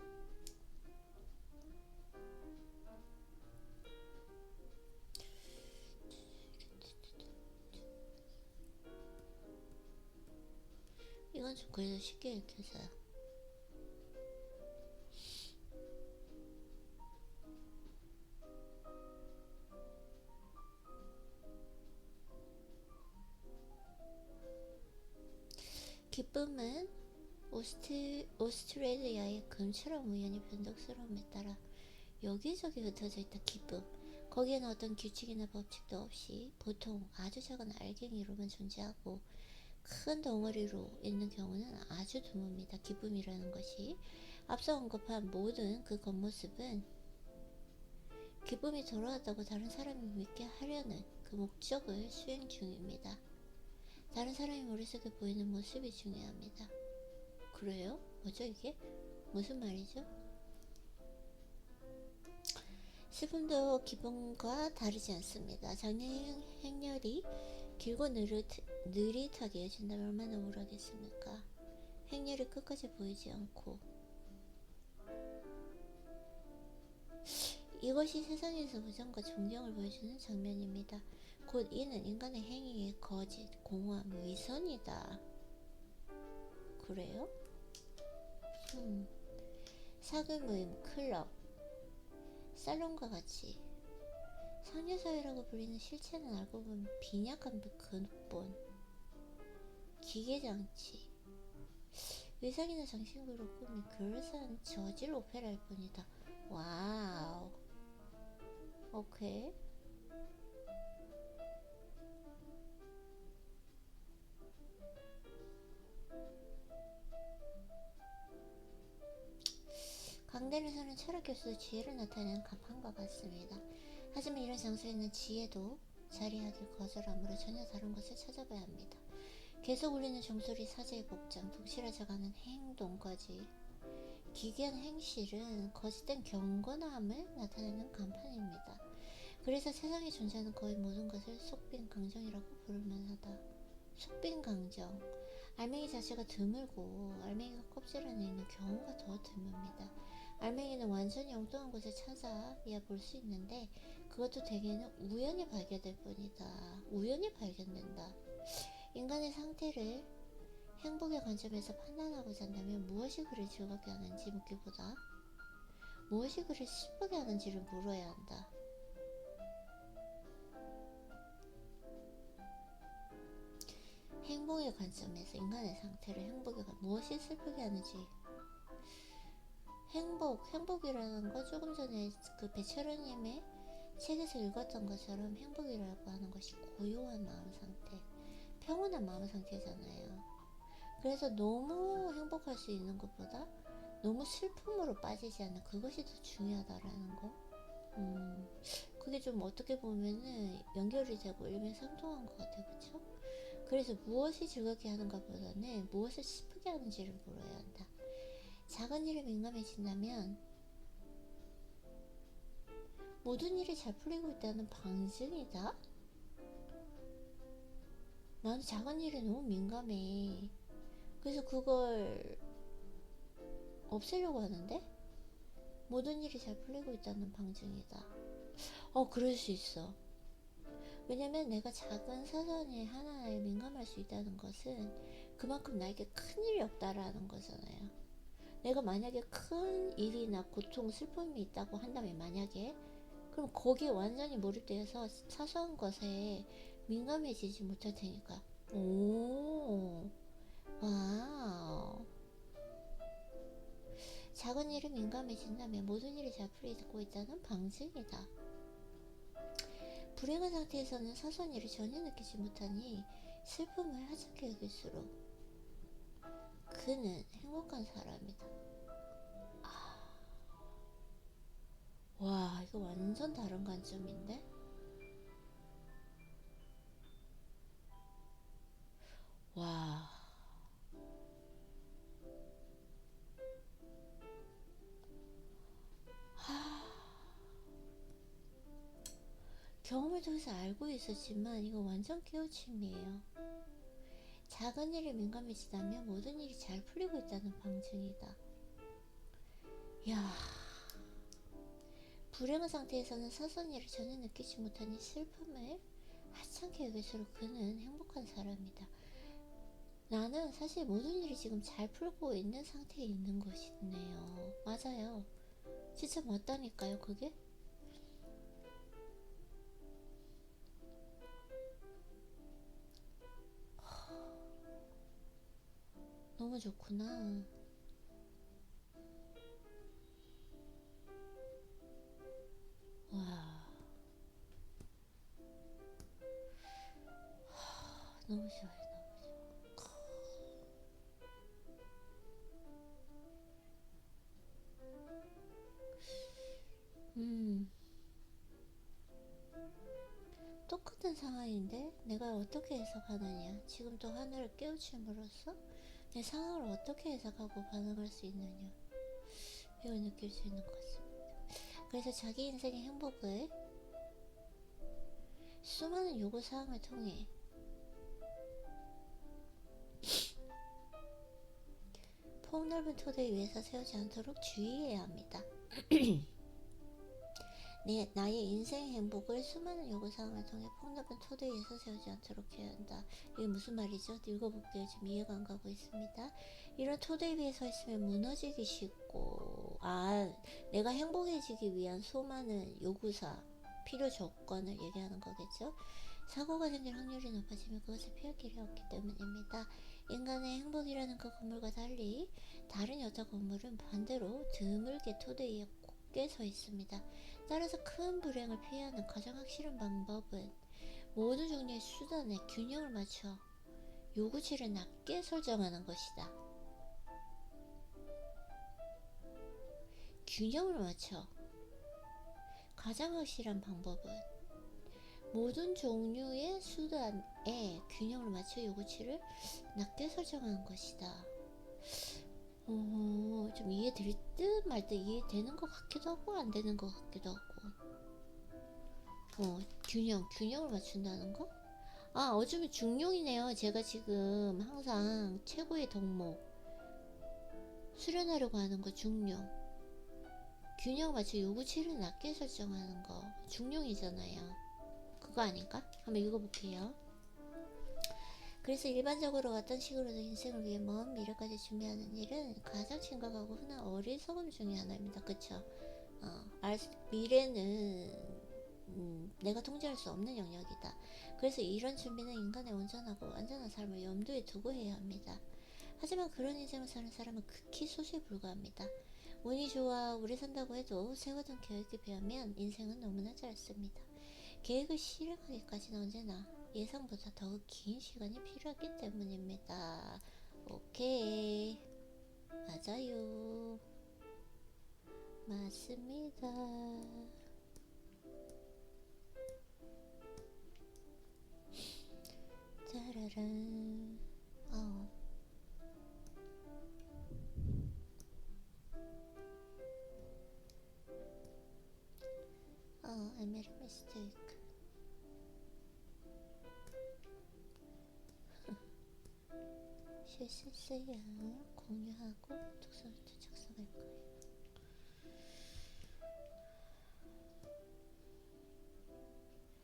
이건 좀 그래도 쉽게 읽혀서요. 기쁨은 오스트레일리아의 금처럼 우연히 변덕스러움에 따라 여기저기 흩어져 있다. 기쁨. 거기에는 어떤 규칙이나 법칙도 없이 보통 아주 작은 알갱이로만 존재하고 큰 덩어리로 있는 경우는 아주 드뭅니다. 기쁨이라는 것이 앞서 언급한 모든 그 겉모습은 기쁨이 돌아왔다고 다른 사람이 믿게 하려는 그 목적을 수행 중입니다. 다른 사람이 머릿속에 보이는 모습이 중요합니다. 그래요? 뭐죠 이게? 무슨 말이죠? 슬픔도 기쁨과 다르지 않습니다. 장래 행렬이 길고 느릿하게 이어진다면 얼마나 우울하겠습니까? 행렬이 끝까지 보이지 않고 이것이 세상에서 우정과 존경을 보여주는 장면입니다. 곧 이는 인간의 행위의 거짓, 공허함, 위선이다. 그래요? 사교 모임, 클럽, 살롱과 같이 상류사회라고 불리는 실체는 알고 보면 빈약한 근본, 기계장치, 의상이나 장신구로 꾸민 그럴싸한 저질 오페라일 뿐이다. 와우. 오케이. 수 지혜를 나타내는 간판과 같습니다. 하지만 이런 장소에는 지혜도 자리하길 거절함으로 전혀 다른 곳을 찾아봐야 합니다. 계속 울리는 종소리, 사제의 복장, 독실하져가는 행동까지 기괴한 행실은 거짓된 경건함을 나타내는 간판입니다. 그래서 세상에 존재하는 거의 모든 것을 속빈강정이라고 부를만하다. 속빈강정. 알맹이 자체가 드물고 알맹이가 껍질 안에 있는 경우가 더 드뭅니다. 알맹이는 완전히 엉뚱한 곳을 찾아야 볼 수 있는데 그것도 대개는 우연히 발견될 뿐이다. 우연히 발견된다. 인간의 상태를 행복의 관점에서 판단하고자 한다면 무엇이 그를 즐겁게 하는지 묻기보다 무엇이 그를 슬프게 하는지를 물어야 한다. 행복의 관점에서 인간의 상태를 무엇이 슬프게 하는지. 행복이라는 거 조금 전에 그 배철호님의 책에서 읽었던 것처럼 행복이라고 하는 것이 고요한 마음 상태, 평온한 마음 상태잖아요. 그래서 너무 행복할 수 있는 것보다 너무 슬픔으로 빠지지 않는 그것이 더 중요하다라는 거. 그게 좀 어떻게 보면은 연결이 되고 일맥상통한 것 같아요. 그쵸? 그래서 무엇이 즐겁게 하는가 보다는 무엇을 슬프게 하는지를 물어야 한다. 작은 일에 민감해진다면 모든 일이 잘 풀리고 있다는 방증이다? 나는 작은 일에 너무 민감해. 그래서 그걸 없애려고 하는데 모든 일이 잘 풀리고 있다는 방증이다. 그럴 수 있어. 왜냐면 내가 작은 사소한 일 하나에 민감할 수 있다는 것은 그만큼 나에게 큰 일이 없다라는 거잖아요. 내가 만약에 큰 일이나 고통, 슬픔이 있다고 한다면 만약에 그럼 거기에 완전히 몰입되어서 사소한 것에 민감해지지 못할 테니까. 오, 와우. 작은 일에 민감해진다면 모든 일이 잘 풀리고 있다는 방증이다. 불행한 상태에서는 사소한 일을 전혀 느끼지 못하니 슬픔을 하찮게 여길수록 그는 행복한 사람이다. 와, 이거 완전 다른 관점인데? 와. 경험을 통해서 알고 있었지만 이거 완전 깨우침이에요. 작은 일에 민감해지다면 모든 일이 잘 풀리고 있다는 방증이다. 야, 불행한 상태에서는 사소한 일을 전혀 느끼지 못하니 슬픔을 하찮게 여길수록 그는 행복한 사람이다. 나는 사실 모든 일이 지금 잘 풀고 있는 상태에 있는 것이네요. 맞아요. 진짜 맞다니까요, 그게? 너무 좋구나. 와, 너무 좋아요. 똑같은 상황인데 내가 어떻게 해석하느냐. 지금 또 하나를 깨우침으로써 내 상황을 어떻게 해석하고 반응할 수 있느냐, 이걸 느낄 수 있는 것 같습니다. 그래서 자기 인생의 행복을 수많은 요구사항을 통해 폭넓은 토대 위에서 세우지 않도록 주의해야 합니다. 나의 인생의 행복을 수많은 요구사항을 통해 폭넓은 토대 위에서 세우지 않도록 해야 한다. 이게 무슨 말이죠? 읽어볼게요. 지금 이해가 안 가고 있습니다. 이런 토대 위에 서 있으면 무너지기 쉽고, 내가 행복해지기 위한 수많은 요구사, 필요 조건을 얘기하는 거겠죠. 사고가 생길 확률이 높아지면 그것을 피할 길이 없기 때문입니다. 인간의 행복이라는 그 건물과 달리 다른 여타 건물은 반대로 드물게 토대 위에 굳게 서 있습니다. 따라서 큰 불행을 피해야 하는 가장 확실한 방법은 모든 종류의 수단에 균형을 맞춰 요구치를 낮게 설정하는 것이다. 균형을 맞춰. 가장 확실한 방법은 모든 종류의 수단에 균형을 맞춰 요구치를 낮게 설정하는 것이다. 좀 이해될 듯 말 듯 이해되는 것 같기도 하고 안 되는 것 같기도 하고. 균형을 맞춘다는 거? 어쩌면 중용이네요. 제가 지금 항상 최고의 덕목 수련하려고 하는 거 중용. 균형 맞춰 요구치를 낮게 설정하는 거 중용이잖아요. 그거 아닌가? 한번 읽어볼게요. 그래서 일반적으로 어떤 식으로든 인생을 위해 먼 미래까지 준비하는 일은 가장 심각하고 흔한 어리석음 중에 하나입니다. 그쵸? 미래는 내가 통제할 수 없는 영역이다. 그래서 이런 준비는 인간의 온전하고 안전한 삶을 염두에 두고 해야 합니다. 하지만 그런 인생을 사는 사람은 극히 소수에 불과합니다. 운이 좋아 오래 산다고 해도 세워둔 계획에 비하면 인생은 너무나 짧습니다. 계획을 실행하기까지는 언제나 예상보다 더 긴 시간이 필요하기 때문입니다. 오케이. 맞아요. 맞습니다. 짜라란. I made a mistake. 실수야 공유하고 독서노트 작성할 거예요.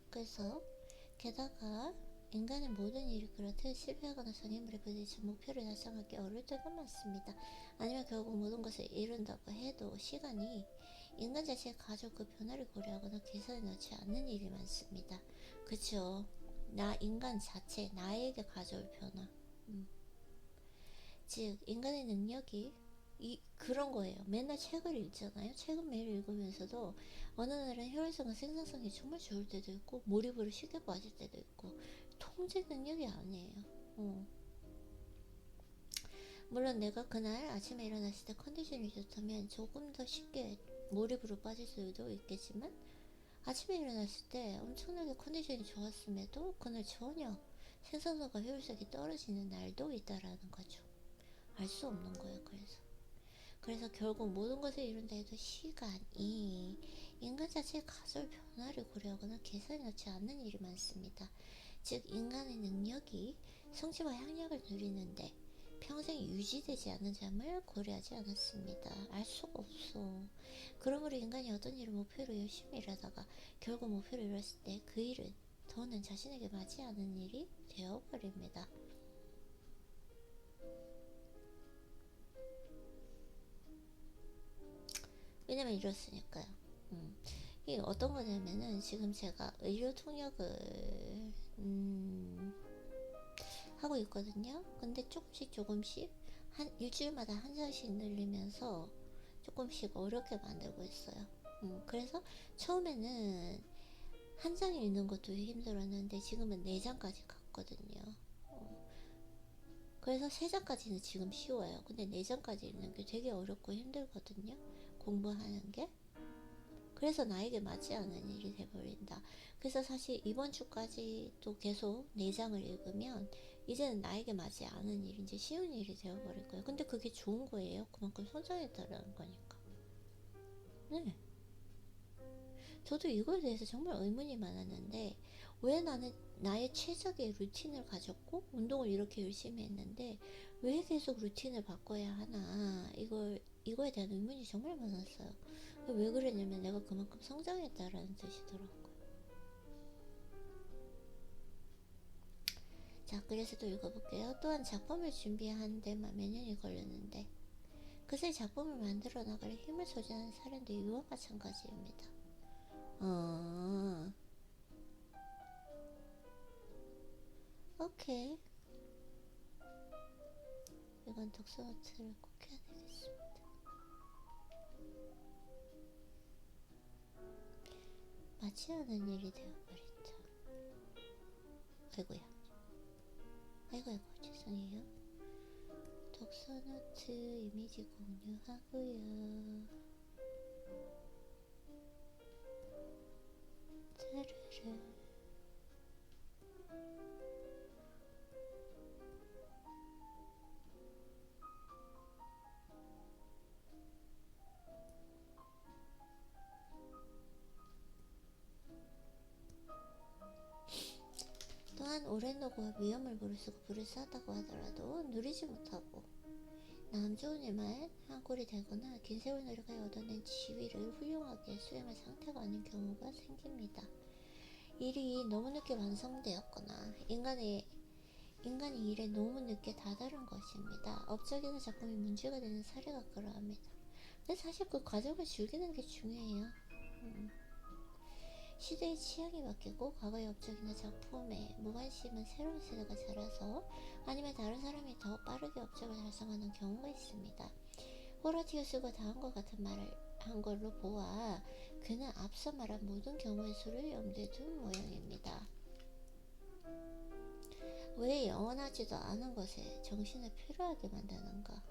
그래서 게다가 인간의 모든 일이 그렇듯 실패하거나 장애물에 부딪혀 목표를 달성하기 어려울 때가 많습니다. 아니면 결국 모든 것을 이룬다고 해도 시간이 인간 자체의 가족 그 변화를 고려하거나 계산에 넣지 않는 일이 많습니다. 그쵸? 인간 자체 나에게 가져올 변화. 즉 인간의 능력이 그런 거예요. 맨날 책을 읽잖아요. 책은 매일 읽으면서도 어느 날은 효율성과 생산성이 정말 좋을 때도 있고 몰입으로 쉽게 빠질 때도 있고 통제 능력이 아니에요. 물론 내가 그날 아침에 일어났을 때 컨디션이 좋다면 조금 더 쉽게 몰입으로 빠질 수도 있겠지만 아침에 일어났을 때 엄청나게 컨디션이 좋았음에도 그날 전혀 생산성과 효율성이 떨어지는 날도 있다라는 거죠. 알 수 없는 거예요. 그래서 결국 모든 것을 이룬다 해도 시간이 인간 자체의 가설 변화를 고려하거나 계산에 넣지 않는 일이 많습니다. 즉 인간의 능력이 성취와 향락을 누리는데 평생 유지되지 않는 점을 고려하지 않았습니다. 알 수가 없어. 그러므로 인간이 어떤 일을 목표로 열심히 일하다가 결국 목표를 이뤘을 때 그 일은 더는 자신에게 맞지 않은 일이 되어버립니다. 왜냐면 이렇으니까요. 이게 어떤 거냐면은 지금 제가 의료 통역을 하고 있거든요. 근데 조금씩 한 일주일마다 한 장씩 늘리면서 조금씩 어렵게 만들고 있어요. 그래서 처음에는 한 장 읽는 것도 힘들었는데 지금은 4장까지 갔거든요. 그래서 3장까지는 지금 쉬워요. 근데 4장까지 읽는 게 되게 어렵고 힘들거든요. 공부하는 게. 그래서 나에게 맞지 않은 일이 돼버린다. 그래서 사실 이번 주까지도 계속 4장을 읽으면 이제는 나에게 맞지 않은 일, 이제 쉬운 일이 되어버릴 거예요. 근데 그게 좋은 거예요. 그만큼 성장했다라는 거니까. 네. 저도 이거에 대해서 정말 의문이 많았는데 왜 나는 나의 최적의 루틴을 가졌고 운동을 이렇게 열심히 했는데 왜 계속 루틴을 바꿔야 하나 이거에 대한 의문이 정말 많았어요. 왜 그랬냐면 내가 그만큼 성장했다라는 뜻이더라고요. 자, 그래서 또 읽어볼게요. 또한 작품을 준비하는 데만 몇 년이 걸렸는데 그새 작품을 만들어 나갈 힘을 소진하는 사람도 이와 마찬가지입니다. 오케이. 이건 독서노트를 꼭 해야 되겠습니다. 맞지 않은 일이 되어버린다. 아이고 죄송해요. 독서노트 이미지 공유하고요. 이렇게. 또한 오랜 노고와 위험을 무릅쓰고 불을 쌓았다고 하더라도 누리지 못하고 남 좋은 일만 한 꼴이 되거나 긴 세월 노력하여 얻어낸 지위를 훌륭하게 수행할 상태가 아닌 경우가 생깁니다. 일이 너무 늦게 완성되었거나 인간이 일에 너무 늦게 다다른 것입니다. 업적이나 작품이 문제가 되는 사례가 그러합니다. 근데 사실 그 과정을 즐기는 게 중요해요. 시대의 취향이 바뀌고 과거의 업적이나 작품에 무관심한 새로운 세대가 자라서 아니면 다른 사람이 더 빠르게 업적을 달성하는 경우가 있습니다. 호라티우스가 다음과 같은 말을 한 걸로 보아 그는 앞서 말한 모든 경우의 수를 염두에 둔 모양입니다. 왜 영원하지도 않은 것에 정신을 필요하게 만드는가?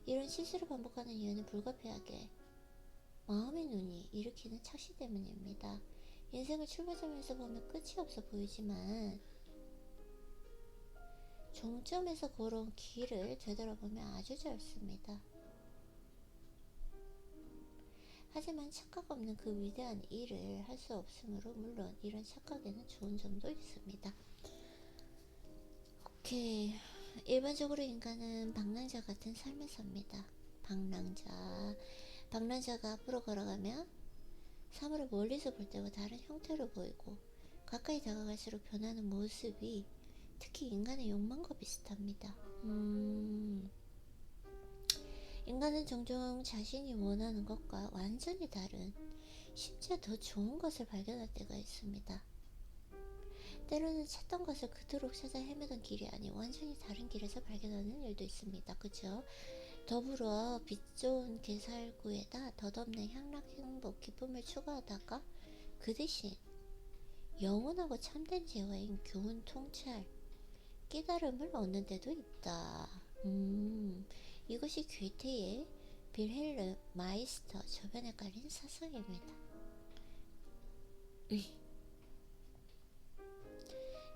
이런 실수를 반복하는 이유는 불가피하게 마음의 눈이 일으키는 착시 때문입니다. 인생을 출발점에서 보면 끝이 없어 보이지만 종점에서 걸어온 길을 되돌아보면 아주 짧습니다. 하지만 착각 없는 그 위대한 일을 할 수 없으므로 물론 이런 착각에는 좋은 점도 있습니다. 오케이. 일반적으로 인간은 방랑자 같은 삶을 삽니다. 방랑자가 앞으로 걸어가면 사물을 멀리서 볼 때와 다른 형태로 보이고 가까이 다가갈수록 변하는 모습이 특히 인간의 욕망과 비슷합니다. 인간은 종종 자신이 원하는 것과 완전히 다른, 심지어 더 좋은 것을 발견할 때가 있습니다. 때로는 찾던 것을 그토록 찾아 헤매던 길이 아닌 완전히 다른 길에서 발견하는 일도 있습니다. 그죠? 더불어 빛 좋은 개살구에다 덧없는 향락, 행복, 기쁨을 추구하다가 그 대신 영원하고 참된 재화인 교훈, 통찰, 깨달음을 얻는 데도 있다. 이것이 괴테의 빌헬름 마이스터 저변에 깔린 사상입니다.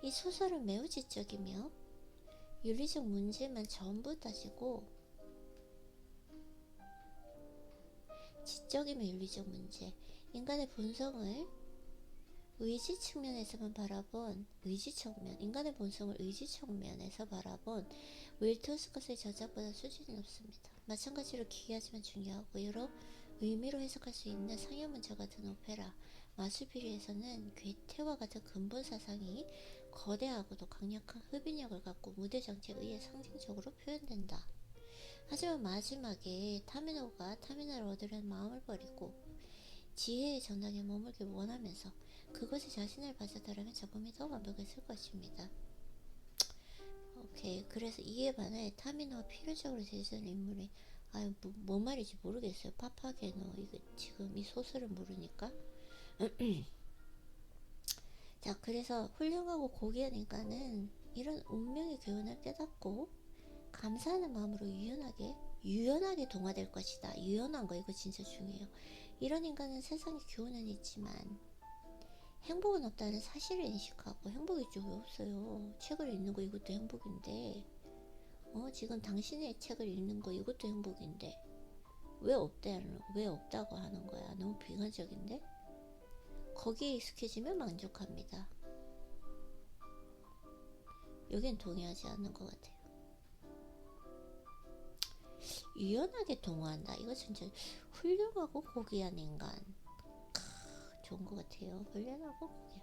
이 소설은 매우 지적이며 윤리적 문제만 전부 따지고 지적이며 윤리적 문제, 인간의 본성을 의지 측면에서만 바라본 인간의 본성을 의지 측면에서 바라본 윌터 스콧의 저작보다 수준이 높습니다. 마찬가지로 기이하지만 중요하고 여러 의미로 해석할 수 있는 상형 문자 같은 오페라 마술피리에서는 괴테와 같은 근본 사상이 거대하고도 강력한 흡인력을 갖고 무대 정체에 의해 상징적으로 표현된다. 하지만 마지막에 타미노가 타미나를 얻으려는 마음을 버리고 지혜의 전당에 머물길 원하면서 그것에 자신을 바쳤다라면 작품이 더 완벽했을 것입니다. 오케이. 그래서 이에 반해 타미노가 필연적으로 제시하는 인물이 뭔 말인지 모르겠어요. 파파게노. 이거 지금 이 소설을 모르니까. 자, 그래서 훌륭하고 고귀한 인간은 이런 운명의 교훈을 깨닫고 감사하는 마음으로 유연하게 동화될 것이다. 유연한 거 이거 진짜 중요해요. 이런 인간은 세상에 교훈은 있지만 행복은 없다는 사실을 인식하고 행복이 좀 왜 없어요. 책을 읽는 거 이것도 행복인데 지금 당신의 책을 읽는 거 이것도 행복인데 왜 없다고 하는 거야. 너무 비관적인데 거기에 익숙해지면 만족합니다. 여긴 동의하지 않는 것 같아요. 유연하게 동화한다. 이거 진짜 훌륭하고 고귀한 인간. 좋은 것 같아요. 훌륭하고 고귀한.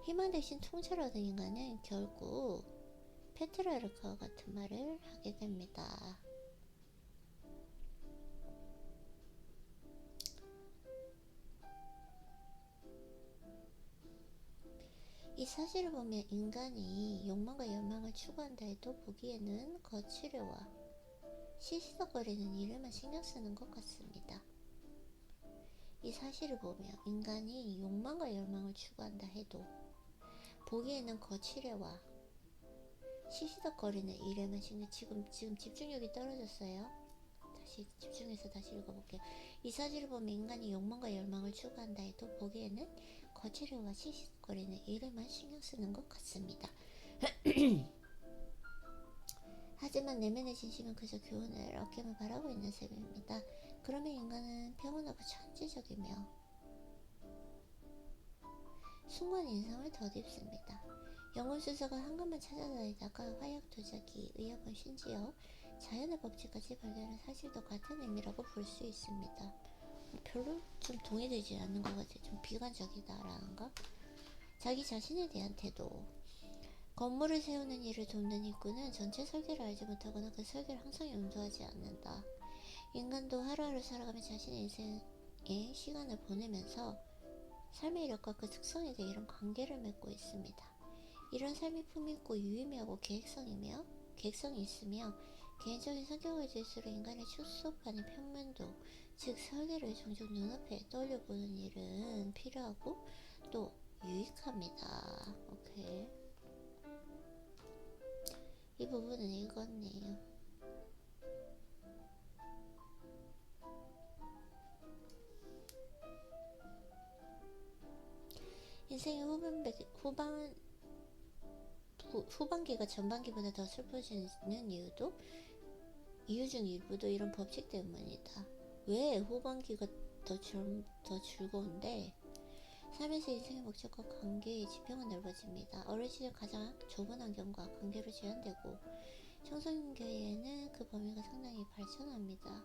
희망 대신 통찰을 얻은 인간은 결국 페트라르크와 같은 말을 하게 됩니다. 이 사실을 보면 인간이 욕망과 열망을 추구한다 해도 보기에는 거칠애와 시시덕거리는 일에만 신경 쓰는 것 같습니다. 이 사실을 보면 인간이 욕망과 열망을 추구한다 해도 보기에는 거칠애와 시시덕거리는 일에만 신경 지금 집중력이 떨어졌어요. 번씩 집중해서 다시 읽어볼게요. 이 사지를 보면 인간이 욕망과 열망을 추구한다 해도 보기에는 거칠고 시시거리는 일에만 신경 쓰는 것 같습니다. 하지만 내면의 진심은 그저 교훈을 얻기만 바라고 있는 셈입니다. 그러면 인간은 평온하고 천재적이며 숭고한 인상을 덧입습니다. 영혼수석을 한 곳만 찾아다니다가 화약 도자기, 의약품, 심지어 자연의 법칙까지 발견한 사실도 같은 의미라고 볼 수 있습니다. 별로 좀 동의되지 않는 것 같아요. 좀 비관적이다라는 거. 자기 자신에 대한 태도. 건물을 세우는 일을 돕는 일꾼은 전체 설계를 알지 못하거나 그 설계를 항상 염두하지 않는다. 인간도 하루하루 살아가며 자신의 인생의 시간을 보내면서 삶의 이력과 그 특성에 대해 이런 관계를 맺고 있습니다. 이런 삶이 품있고 유의미하고 계획성이 있으며 개인적인 성격을 질수록 인간의 축소판의 평면도, 즉 설계를 종종 눈앞에 떠올려보는 일은 필요하고 또 유익합니다. 오케이. 이 부분은 읽었네요. 인생의 후반기가 전반기보다 더 슬퍼지는 이유 중 일부도 이런 법칙 때문이다. 왜 후반기가 더 즐거운데? 삶에서 인생의 목적과 관계의 지평은 넓어집니다. 어린 시절 가장 좁은 환경과 관계로 제한되고 청소년기에는 그 범위가 상당히 발전합니다.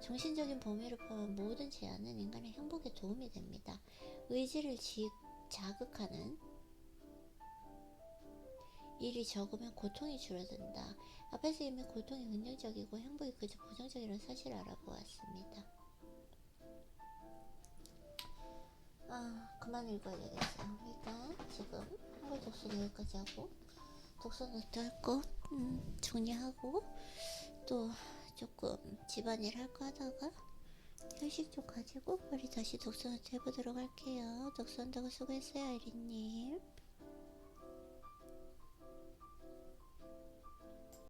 정신적인 범위를 포함한 모든 제한은 인간의 행복에 도움이 됩니다. 의지를 자극하는 일이 적으면 고통이 줄어든다. 앞에서 이미 고통이 긍정적이고 행복이 그저 부정적이라는 사실을 알아보았습니다. 그만 읽어야 되겠어요. 일단 지금 한글 독서는 여기까지 하고 독서 노트 할 거 정리하고 또 조금 집안일 할 거 하다가 휴식 좀 가지고 우리 다시 독서 노트 해보도록 할게요. 독서한다고 수고했어요, 아이린님.